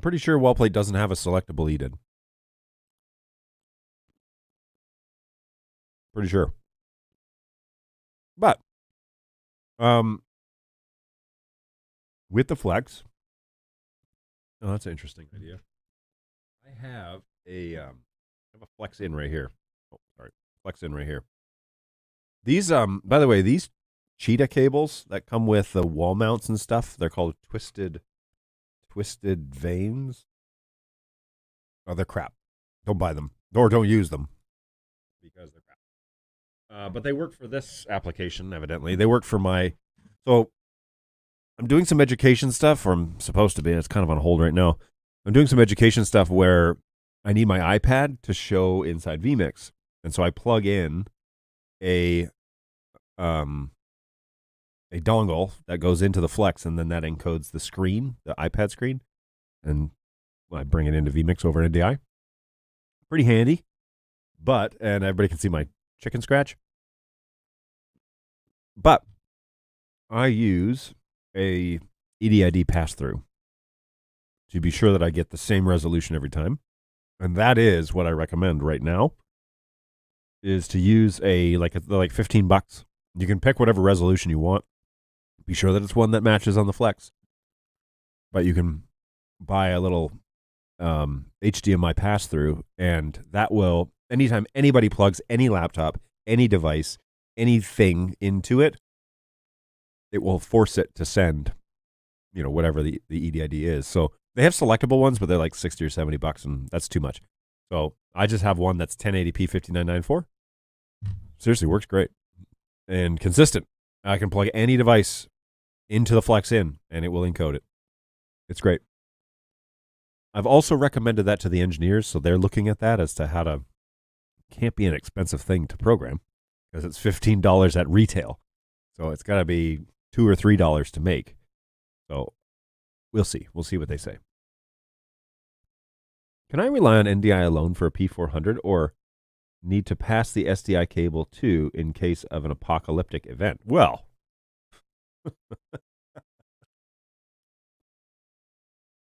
pretty sure wall plate doesn't have a selectable EDID. Pretty sure. But with the Flex, oh, that's an interesting idea. I have a Flex in right here. Oh, sorry, Flex in right here. These by the way, these cheetah cables that come with the wall mounts and stuff, they're called twisted vanes. Oh, they're crap. Don't buy them or don't use them because they're crap. But they work for this application. Evidently, they work for my. So I'm doing some education stuff, or I'm supposed to be. It's kind of on hold right now. I'm doing some education stuff where I need my iPad to show inside vMix, and so I plug in a dongle that goes into the Flex, and then that encodes the screen, the iPad screen, and I bring it into vMix over NDI. Pretty handy, and everybody can see my chicken scratch. But I use a EDID pass-through to be sure that I get the same resolution every time. And that is what I recommend right now, is to use like $15. You can pick whatever resolution you want. Be sure that it's one that matches on the Flex. But you can buy a little HDMI pass-through, and that will, anytime anybody plugs any laptop, any device, anything into it, it will force it to send, whatever the EDID is. So they have selectable ones, but they're like $60 or $70, and that's too much. So I just have one that's 1080p 5994. Seriously, works great and consistent. I can plug any device into the Flex in, and it will encode it. It's great. I've also recommended that to the engineers, so they're looking at that as to how to. Can't be an expensive thing to program because it's $15 at retail, so it's got to be $2 or $3 to make. So we'll see. We'll see what they say. Can I rely on NDI alone for a P400, or need to pass the SDI cable too in case of an apocalyptic event? Well,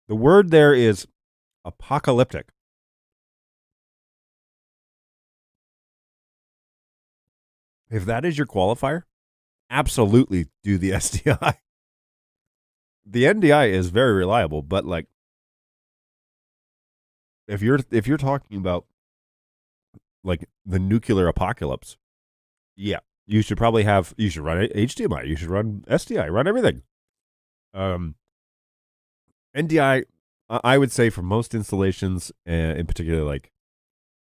the word there is apocalyptic. If that is your qualifier, absolutely do the SDI. The NDI is very reliable, but like if you're talking about like the nuclear apocalypse, yeah, you should run HDMI, you should run SDI, run everything. NDI, I would say for most installations, in particular like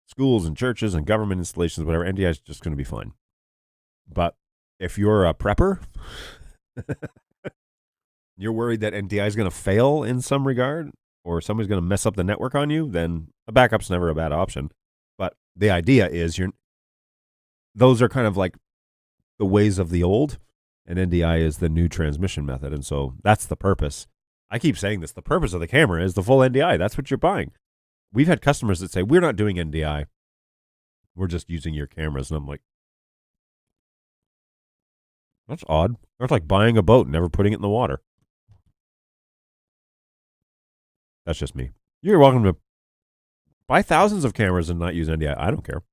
schools and churches and government installations, whatever, NDI is just going to be fine. But if you're a prepper, you're worried that NDI is going to fail in some regard, or somebody's going to mess up the network on you, then a backup's never a bad option. But the idea is those are kind of like the ways of the old, and NDI is the new transmission method. And so that's the purpose. I keep saying this. The purpose of the camera is the full NDI. That's what you're buying. we've had customers that say, we're not doing NDI. We're just using your cameras. And I'm like, that's odd. That's like buying a boat and never putting it in the water. That's just me. You're welcome to buy thousands of cameras and not use NDI. I don't care.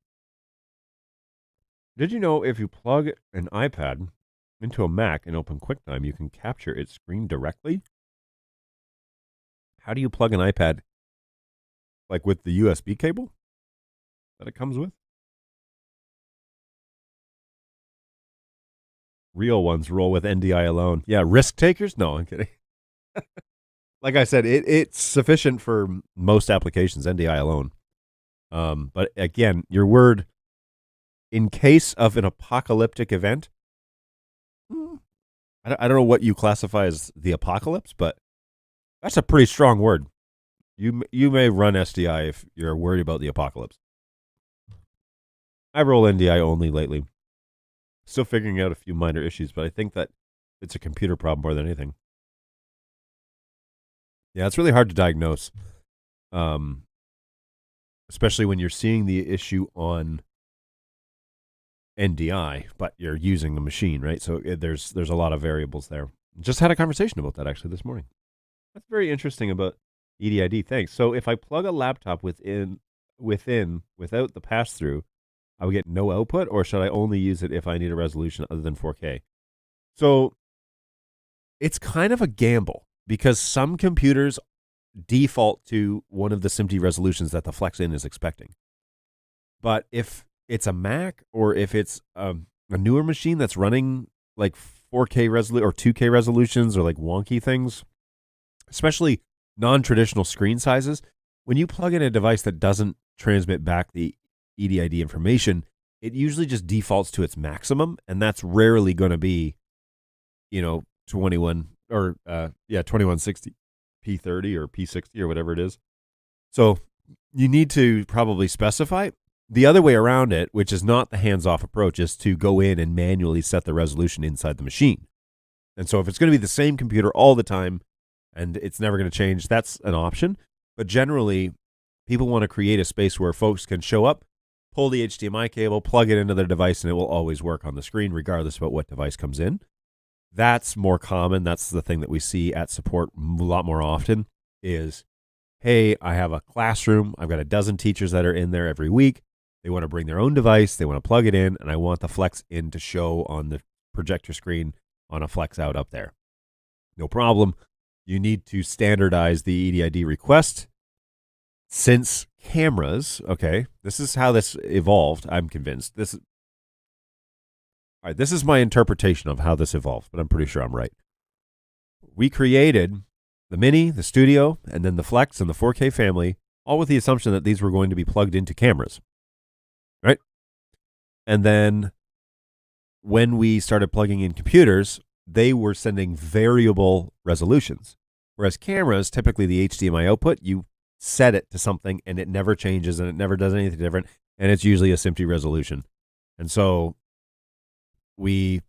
Did you know if you plug an iPad into a Mac and open QuickTime, you can capture its screen directly? How do you plug an iPad? Like with the USB cable that it comes with? Real ones roll with NDI alone. Yeah, risk takers? No, I'm kidding. Like I said, it's sufficient for most applications, NDI alone. But again, your word, in case of an apocalyptic event, I don't know what you classify as the apocalypse, but that's a pretty strong word. You may run SDI if you're worried about the apocalypse. I roll NDI only lately. Still figuring out a few minor issues, but I think that it's a computer problem more than anything. Yeah, it's really hard to diagnose, especially when you're seeing the issue on NDI, but you're using the machine, right? So there's a lot of variables there. Just had a conversation about that actually this morning. That's very interesting about EDID. Thanks. So if I plug a laptop without the pass-through, I would get no output, or should I only use it if I need a resolution other than 4K? So it's kind of a gamble because some computers default to one of the SMPTE resolutions that the Flex-In is expecting. But if it's a Mac or if it's a newer machine that's running like 4K resolution or 2K resolutions or like wonky things, especially non-traditional screen sizes, when you plug in a device that doesn't transmit back the EDID information, it usually just defaults to its maximum, and that's rarely going to be, 2160 P30 or P60 or whatever it is. So you need to probably specify. The other way around it, which is not the hands-off approach, is to go in and manually set the resolution inside the machine. And so if it's going to be the same computer all the time and it's never going to change, that's an option. But generally, people want to create a space where folks can show up, pull the HDMI cable, plug it into their device, and it will always work on the screen regardless of what device comes in. That's more common. That's the thing that we see at support a lot more often is, hey, I have a classroom. I've got a dozen teachers that are in there every week. They want to bring their own device. They want to plug it in, and I want the Flex-In to show on the projector screen on a Flex-Out up there. No problem. You need to standardize the EDID request. Since cameras, okay, this is how this evolved, I'm convinced. This is my interpretation of how this evolved, but I'm pretty sure I'm right. We created the Mini, the Studio, and then the Flex and the 4K family, all with the assumption that these were going to be plugged into cameras, right? And then when we started plugging in computers, they were sending variable resolutions. Whereas cameras, typically the HDMI output, you set it to something and it never changes and it never does anything different, and it's usually a SMPTE resolution. And so we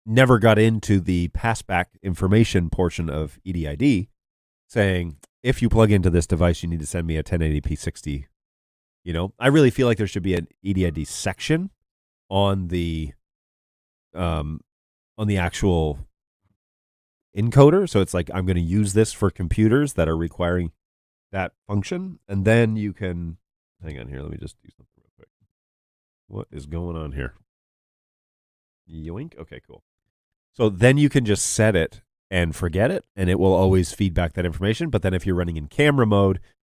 never got into the passback information portion of EDID saying, if you plug into this device, you need to send me a 1080p 60. I really feel like there should be an EDID section on the actual encoder. So it's like, I'm going to use this for computers that are requiring that function. And then you can, hang on here, let me just do something real quick. What is going on here? Yoink. Okay, cool. So then you can just set it and forget it, and it will always feed back that information. But then if you're running in camera mode,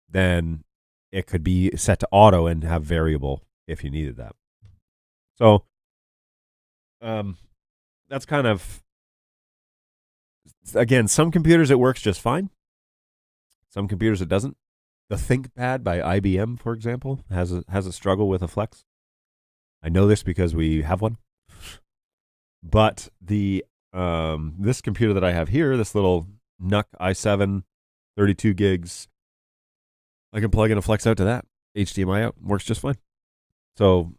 then it could be set to auto and have variable if you needed that. So that's kind of, again, some computers it works just fine. Some computers it doesn't. The ThinkPad by IBM, for example, has a struggle with a Flex. I know this because we have one. But the this computer that I have here, this little NUC i7, 32 gigs, I can plug in a Flex out to that. HDMI out, works just fine. So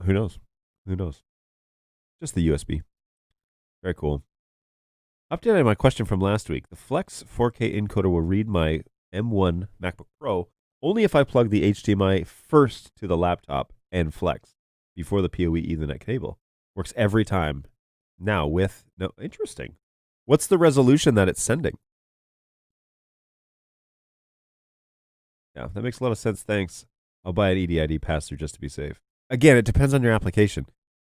who knows? Who knows? Just the USB. Very cool. Update on my question from last week. The Flex 4K encoder will read my M1 MacBook Pro only if I plug the HDMI first to the laptop and flex before the PoE Ethernet cable. Works every time. Now with no interesting. What's the resolution that it's sending? Yeah, that makes a lot of sense. Thanks. I'll buy an EDID pass-through just to be safe. Again, it depends on your application.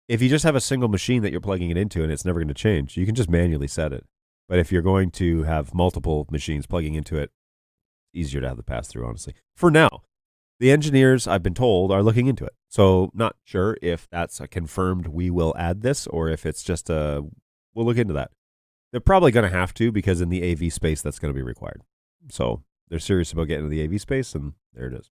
If you just have a single machine that you're plugging it into and it's never going to change, you can just manually set it. But if you're going to have multiple machines plugging into it, it's easier to have the pass-through, honestly. For now, the engineers, I've been told, are looking into it. So not sure if that's a confirmed we will add this or if it's just a, we'll look into that. They're probably going to have to because in the AV space, that's going to be required. So they're serious about getting into the AV space, and there it is.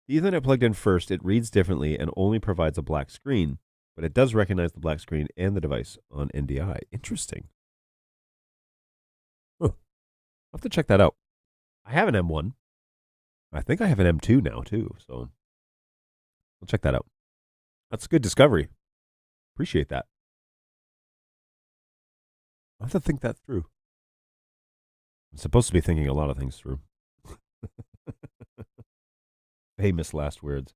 The Ethernet plugged in first, it reads differently and only provides a black screen, but it does recognize the black screen and the device on NDI. Interesting. I'll have to check that out. I have an M1. I think I have an M2 now, too, so we'll check that out. That's a good discovery. Appreciate that. I'll have to think that through. I'm supposed to be thinking a lot of things through. Famous last words.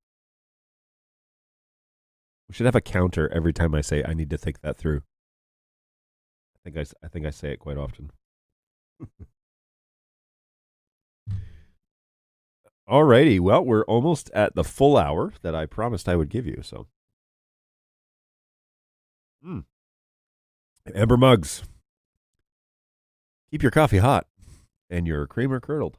We should have a counter every time I say I need to think that through. I think I say it quite often. Alrighty, well, we're almost at the full hour that I promised I would give you. So, Amber mugs. Keep your coffee hot and your creamer curdled.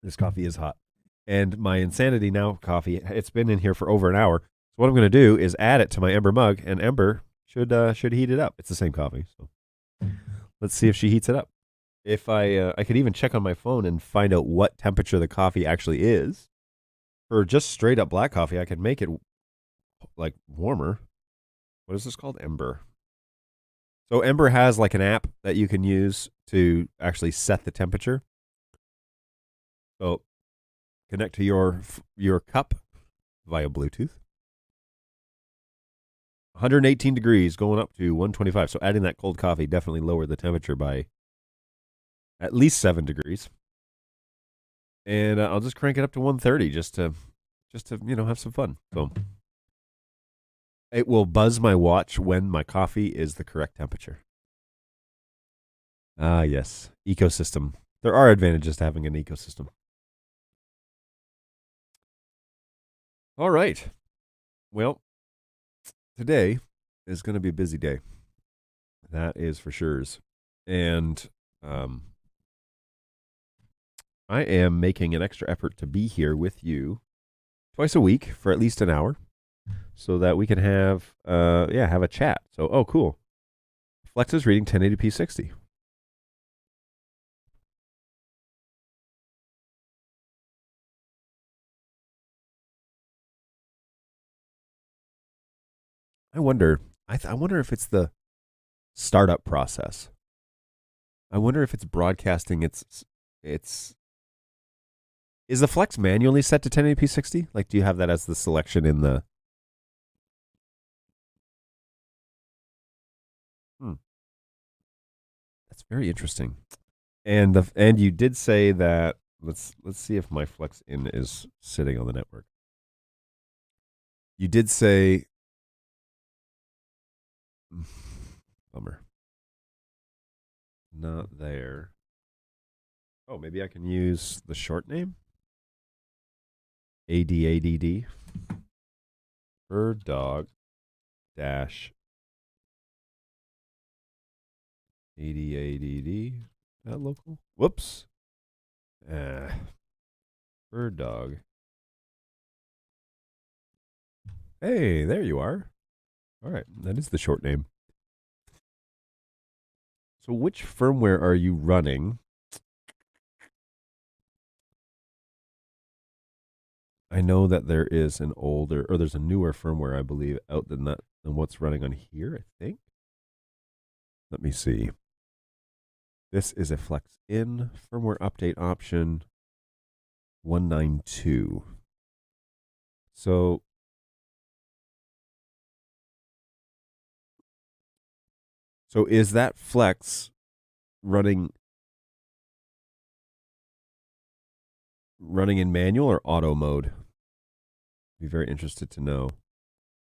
This coffee is hot. And my Insanity Now coffee, it's been in here for over an hour. So what I'm going to do is add it to my Ember mug, and Ember should heat it up. It's the same coffee, so let's see if she heats it up. If I could even check on my phone and find out what temperature the coffee actually is. For just straight up black coffee, I could make it like warmer. What is this called? Ember. So Ember has like an app that you can use to actually set the temperature. So connect to your cup via Bluetooth. 118 degrees going up to 125. So adding that cold coffee definitely lowered the temperature by at least 7 degrees. And I'll just crank it up to 130 just to have some fun. So it will buzz my watch when my coffee is the correct temperature. Ah, yes. Ecosystem. There are advantages to having an ecosystem. All right. Well, today is going to be a busy day. That is for sure. And I am making an extra effort to be here with you twice a week for at least an hour so that we can have a chat. So, oh, cool. Flex is reading 1080p 60. I wonder if it's the startup process. I wonder if it's broadcasting its is the Flex manually set to 1080p 60? Like, do you have that as the selection in the That's very interesting. And you did say that let's see if my Flex in is sitting on the network. You did say bummer. Not there. Oh, maybe I can use the short name. ADADD. Bird dog dash ADADD. That local? Whoops. Bird dog. Hey, there you are. All right, that is the short name. So which firmware are you running? I know that there is there's a newer firmware, I believe, out than what's running on here, I think. Let me see. This is a Flex in firmware update option 192. So is that Flex running running in manual or auto mode? Be very interested to know.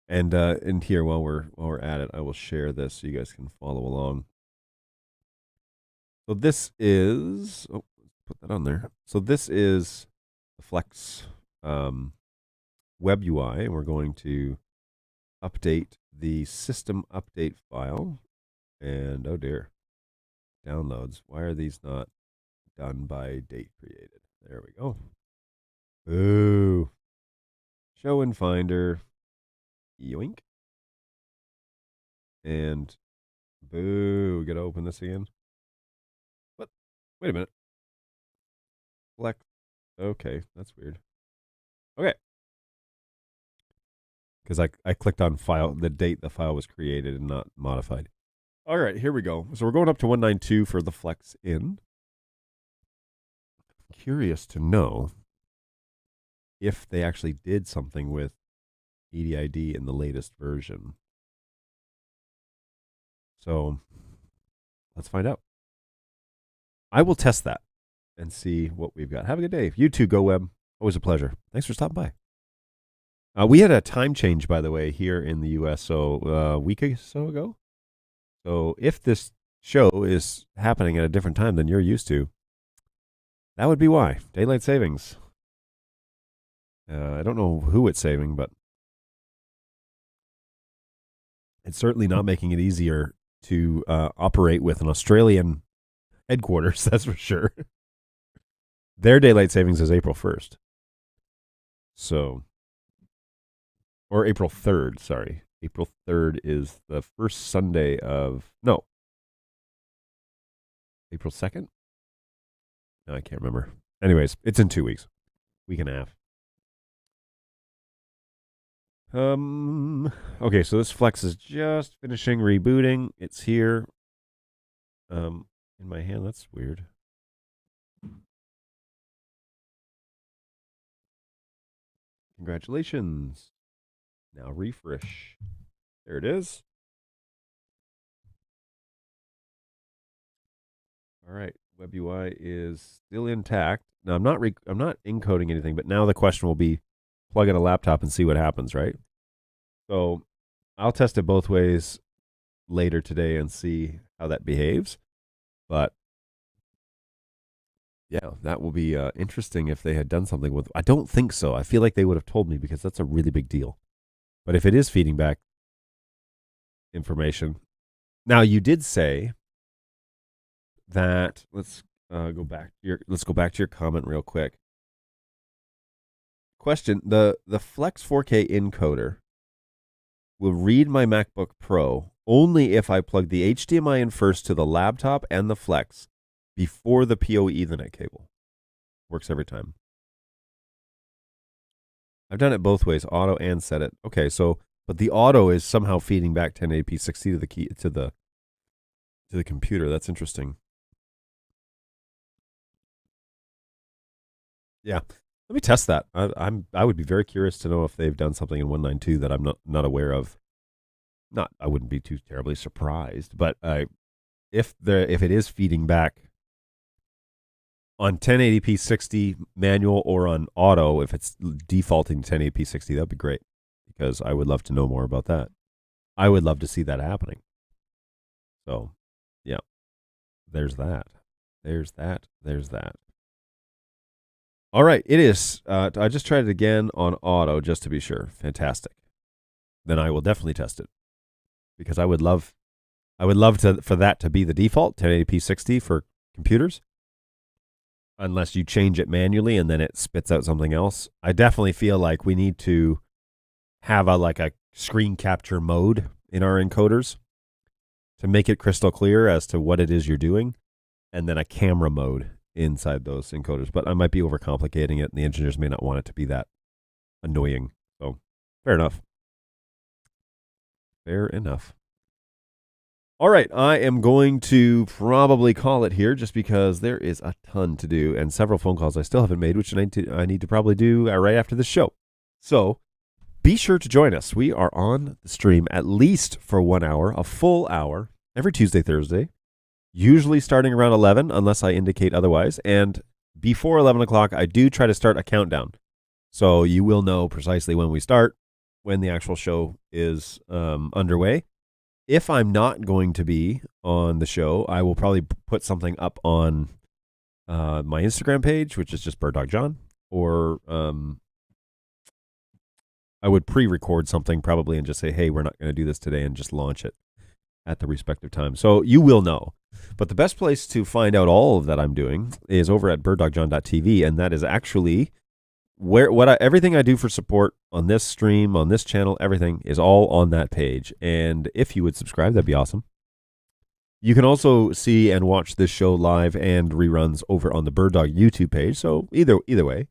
And here, while we're at it, I will share this so you guys can follow along. So this is, let's put that on there. So this is the Flex web UI, and we're going to update the system update file. And oh dear, downloads. Why are these not done by date created? There we go. Boo. Show in Finder. Yoink. And boo. We got to open this again. What? Wait a minute. Flex. Okay, that's weird. Okay. Because I clicked on file, the date the file was created and not modified. All right, here we go. So we're going up to 192 for the Flex in. Curious to know if they actually did something with EDID in the latest version. So let's find out. I will test that and see what we've got. Have a good day. You too, GoWeb. Always a pleasure. Thanks for stopping by. We had a time change, by the way, here in the U.S. So a week or so ago. So if this show is happening at a different time than you're used to, that would be why. Daylight savings. I don't know who it's saving, but it's certainly not making it easier to operate with an Australian headquarters, that's for sure. Their daylight savings is April 1st. So, or April 3rd, sorry. April 3rd is the first Sunday of, no. April 2nd? No, I can't remember. Anyways, it's in 2 weeks. Week and a half. Okay, so this Flex is just finishing rebooting. It's here. In my hand, that's weird. Congratulations. Now refresh. There it is. All right, web UI is still intact. Now I'm not encoding anything, but now the question will be plug in a laptop and see what happens, right? So I'll test it both ways later today and see how that behaves. But yeah, that will be interesting if they had done something with. I don't think so. I feel like they would have told me because that's a really big deal. But if it is feeding back information, now you did say that. Let's go back to your comment real quick. Question: the Flex 4K encoder will read my MacBook Pro only if I plug the HDMI in first to the laptop and the Flex before the PoE Ethernet cable. Works every time. I've done it both ways, auto and set it. Okay, so but the auto is somehow feeding back 1080p 60 to the computer. That's interesting. Yeah, let me test that. I would be very curious to know if they've done something in 192 that I'm not aware of. I wouldn't be too terribly surprised, but if it is feeding back on 1080p 60 manual or on auto, if it's defaulting to 1080p 60, that'd be great because I would love to know more about that. I would love to see that happening. So, yeah, there's that. There's that. All right, it is. I just tried it again on auto just to be sure. Fantastic. Then I will definitely test it because I would love for that to be the default 1080p 60 for computers. Unless you change it manually and then it spits out something else. I definitely feel like we need to have a screen capture mode in our encoders to make it crystal clear as to what it is you're doing, and then a camera mode inside those encoders. But I might be overcomplicating it, and the engineers may not want it to be that annoying. So, fair enough. Fair enough. All right, I am going to probably call it here just because there is a ton to do and several phone calls I still haven't made, which I need to probably do right after the show. So be sure to join us. We are on the stream at least for 1 hour, a full hour, every Tuesday, Thursday, usually starting around 11, unless I indicate otherwise. And before 11 o'clock, I do try to start a countdown. So you will know precisely when we start, when the actual show is underway. If I'm not going to be on the show, I will probably put something up on my Instagram page, which is just Bird Dog John, or I would pre-record something probably and just say, hey, we're not going to do this today, and just launch it at the respective time. So you will know. But the best place to find out all of that I'm doing is over at birddogjohn.tv, and that is actually everything I do for support on this stream, on this channel, everything is all on that page. And if you would subscribe, that'd be awesome. You can also see and watch this show live and reruns over on the Bird Dog YouTube page. So either way,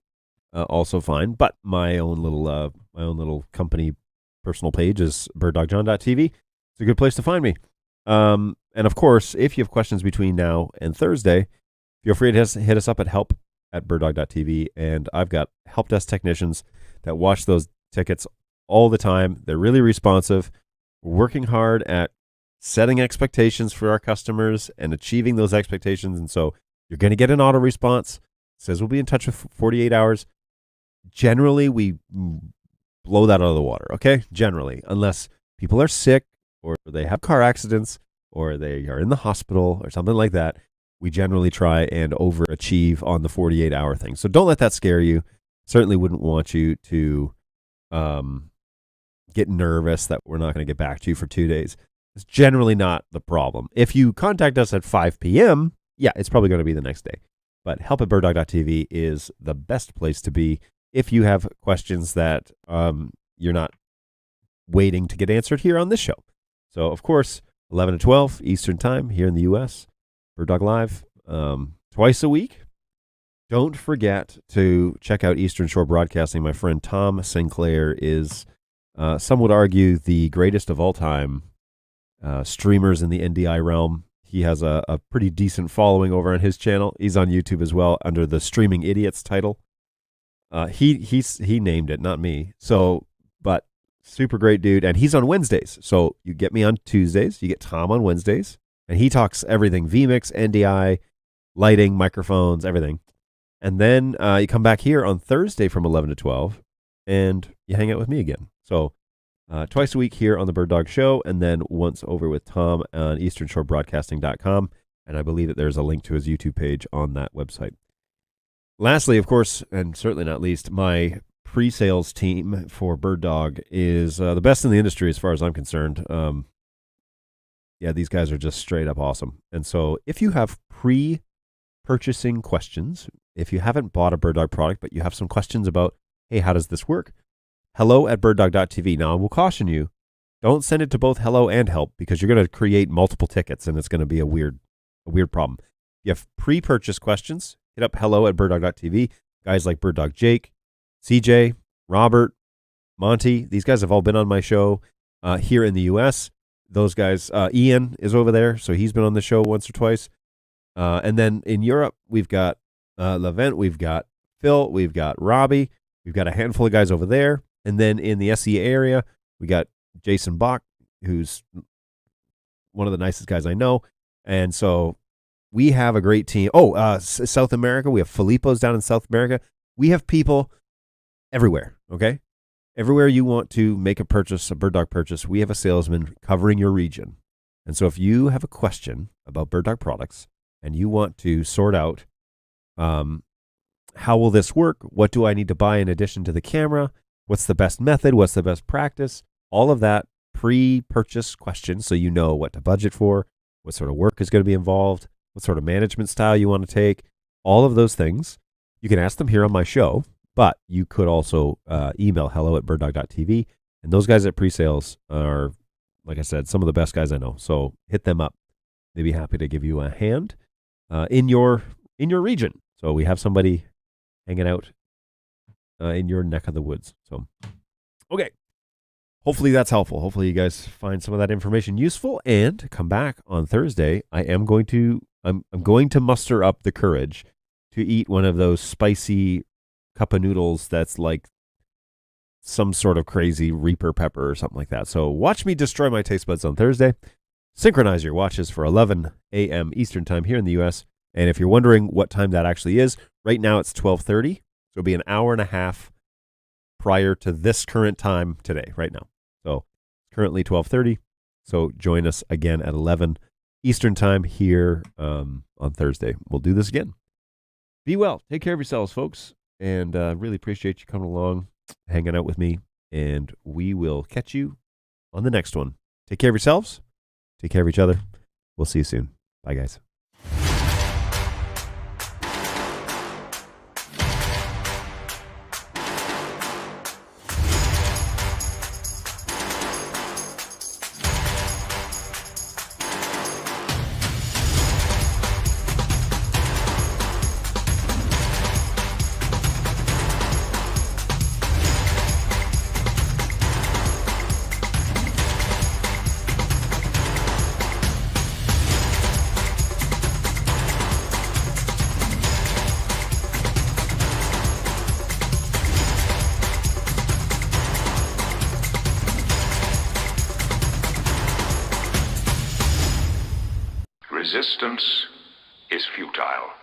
also fine. But my own little company personal page is birddogjohn.tv. It's a good place to find me. And of course, if you have questions between now and Thursday, feel free to hit us up at help@birddog.tv. And I've got help desk technicians that watch those tickets all the time. They're really responsive. We're working hard at setting expectations for our customers and achieving those expectations. And so you're going to get an auto response. It says we'll be in touch with 48 hours. Generally, we blow that out of the water, okay? Generally, unless people are sick or they have car accidents or they are in the hospital or something like that, we generally try and overachieve on the 48-hour thing. So don't let that scare you. Certainly wouldn't want you to get nervous that we're not going to get back to you for 2 days. It's generally not the problem. If you contact us at 5 p.m., yeah, it's probably going to be the next day. But help@birddog.tv is the best place to be if you have questions that you're not waiting to get answered here on this show. So, of course, 11 to 12 Eastern Time here in the U.S., Bird Dog Live, twice a week. Don't forget to check out Eastern Shore Broadcasting. My friend Tom Sinclair is, some would argue, the greatest of all time streamers in the NDI realm. He has a pretty decent following over on his channel. He's on YouTube as well under the Streaming Idiots title. He named it, not me. So, but super great dude. And he's on Wednesdays. So you get me on Tuesdays. You get Tom on Wednesdays. And he talks everything vMix, NDI, lighting, microphones, everything. And then you come back here on Thursday from 11 to 12, and you hang out with me again. So twice a week here on the Bird Dog Show, and then once over with Tom on easternshorebroadcasting.com. And I believe that there's a link to his YouTube page on that website. Lastly, of course, and certainly not least, my pre-sales team for Bird Dog is the best in the industry as far as I'm concerned. Yeah, these guys are just straight up awesome. And so if you have pre-purchasing questions, if you haven't bought a Bird Dog product, but you have some questions about, hey, how does this work? hello@birddog.tv. Now, I will caution you, don't send it to both hello and help, because you're going to create multiple tickets, and it's going to be a weird problem. If you have pre-purchase questions, hit up hello@birddog.tv. Guys like Bird Dog Jake, CJ, Robert, Monty, these guys have all been on my show here in the U.S. Those guys, Ian is over there, so he's been on the show once or twice. And then in Europe, we've got Levent, we've got Phil, we've got Robbie, we've got a handful of guys over there. And then in the SE area, we got Jason Bach, who's one of the nicest guys I know. And so we have a great team. Oh, South America, we have Filippo's down in South America. We have people everywhere, okay? Everywhere you want to make a purchase, a Bird Dog purchase, we have a salesman covering your region. And so if you have a question about Bird Dog products and you want to sort out how will this work, what do I need to buy in addition to the camera, what's the best method, what's the best practice, all of that pre-purchase questions, so you know what to budget for, what sort of work is going to be involved, what sort of management style you want to take, all of those things. You can ask them here on my show, but you could also email hello@birddog.tv. And those guys at pre-sales are, like I said, some of the best guys I know. So hit them up. They'd be happy to give you a hand in your region. So we have somebody hanging out in your neck of the woods. So, okay. Hopefully that's helpful. Hopefully you guys find some of that information useful, and come back on Thursday. I'm going to muster up the courage to eat one of those spicy cup of noodles that's like some sort of crazy Reaper pepper or something like that. So watch me destroy my taste buds on Thursday. Synchronize your watches for 11 a.m. Eastern Time here in the U.S., And if you're wondering what time that actually is, right now it's 12:30. So it'll be an hour and a half prior to this current time today, right now. So currently 12:30. So join us again at 11 Eastern time here on Thursday. We'll do this again. Be well. Take care of yourselves, folks. And really appreciate you coming along, hanging out with me. And we will catch you on the next one. Take care of yourselves. Take care of each other. We'll see you soon. Bye, guys. Resistance is futile.